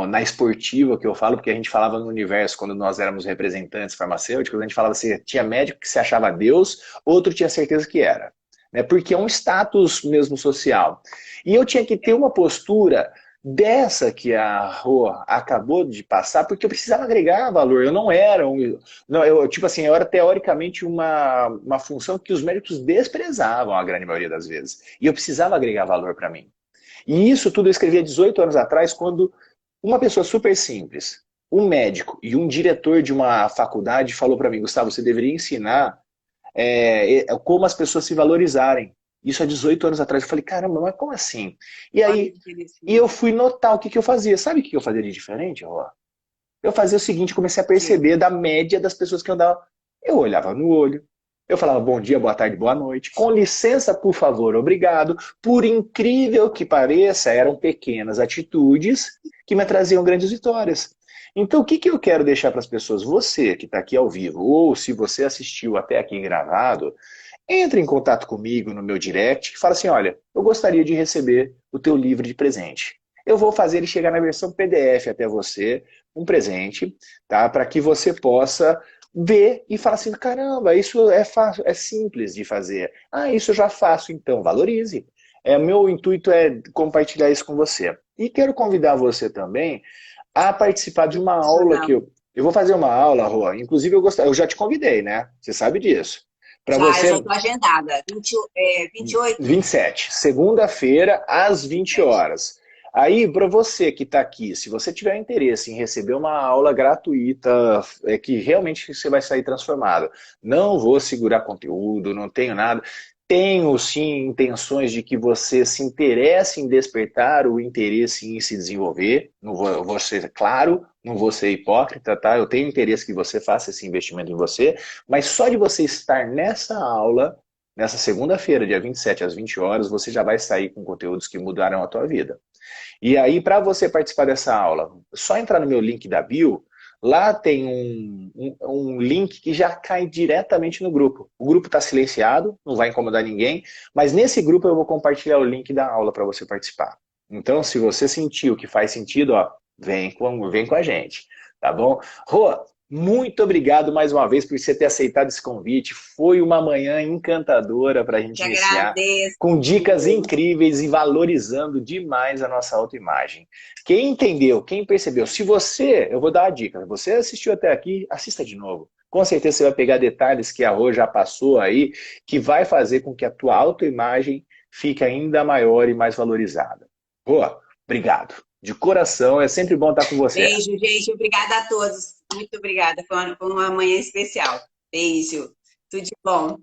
na esportiva que eu falo, porque a gente falava no universo, quando nós éramos representantes farmacêuticos, a gente falava assim, tinha médico que se achava Deus, outro tinha certeza que era, né? Porque é um status mesmo social. E eu tinha que ter uma postura dessa que a Rô acabou de passar, porque eu precisava agregar valor. Eu não era não, tipo assim, eu era teoricamente uma função que os médicos desprezavam a grande maioria das vezes. E eu precisava agregar valor para mim. E isso tudo eu escrevi há 18 anos atrás, quando uma pessoa super simples, um médico e um diretor de uma faculdade falou para mim: Gustavo, você deveria ensinar como as pessoas se valorizarem. Isso há 18 anos atrás. Eu falei, caramba, mas como assim? E aí, eu fui notar o que eu fazia. Sabe o que eu fazia de diferente, Rô? Eu fazia o seguinte, comecei a perceber da média das pessoas que andavam. Eu olhava no olho, eu falava bom dia, boa tarde, boa noite. Com licença, por favor, obrigado. Por incrível que pareça, eram pequenas atitudes que me traziam grandes vitórias. Então, o que eu quero deixar para as pessoas? Você que está aqui ao vivo, ou se você assistiu até aqui gravado, entre em contato comigo no meu direct e fala assim, olha, eu gostaria de receber o teu livro de presente. Eu vou fazer ele chegar na versão PDF até você, um presente, tá? Para que você possa ver e falar assim, caramba, isso é fácil, é simples de fazer. Ah, isso eu já faço, então valorize. Meu intuito é compartilhar isso com você. E quero convidar você também a participar de uma aula que eu vou fazer uma aula, Rô. Inclusive eu já te convidei, né? Você sabe disso. Para Já, eu você já estou agendada. 28? 27, segunda-feira, às 20 horas. Aí, para você que está aqui, se você tiver interesse em receber uma aula gratuita, que realmente você vai sair transformado. Não vou segurar conteúdo, não tenho nada. Tenho, sim, intenções de que você se interesse em despertar o interesse em se desenvolver. Não vou ser claro, não vou ser hipócrita, tá? Eu tenho interesse que você faça esse investimento em você, mas só de você estar nessa aula, nessa segunda-feira, dia 27 às 20 horas, você já vai sair com conteúdos que mudaram a tua vida. E aí, para você participar dessa aula, só entrar no meu link da bio, lá tem um link que já cai diretamente no grupo. O grupo está silenciado, não vai incomodar ninguém, mas nesse grupo eu vou compartilhar o link da aula para você participar. Então, se você sentiu que faz sentido, ó, vem com a gente, tá bom? Rô, muito obrigado mais uma vez por você ter aceitado esse convite. Foi uma manhã encantadora para a gente Te iniciar, agradeço. com dicas incríveis e valorizando demais a nossa autoimagem. Quem entendeu, quem percebeu, se você, eu vou dar uma dica, você assistiu até aqui, assista de novo. Com certeza você vai pegar detalhes que a Rô já passou aí, que vai fazer com que a tua autoimagem fique ainda maior e mais valorizada. Rô, obrigado. De coração, é sempre bom estar com você. Beijo, gente. Obrigada a todos. Muito obrigada. Foi uma manhã especial. Beijo. Tudo de bom.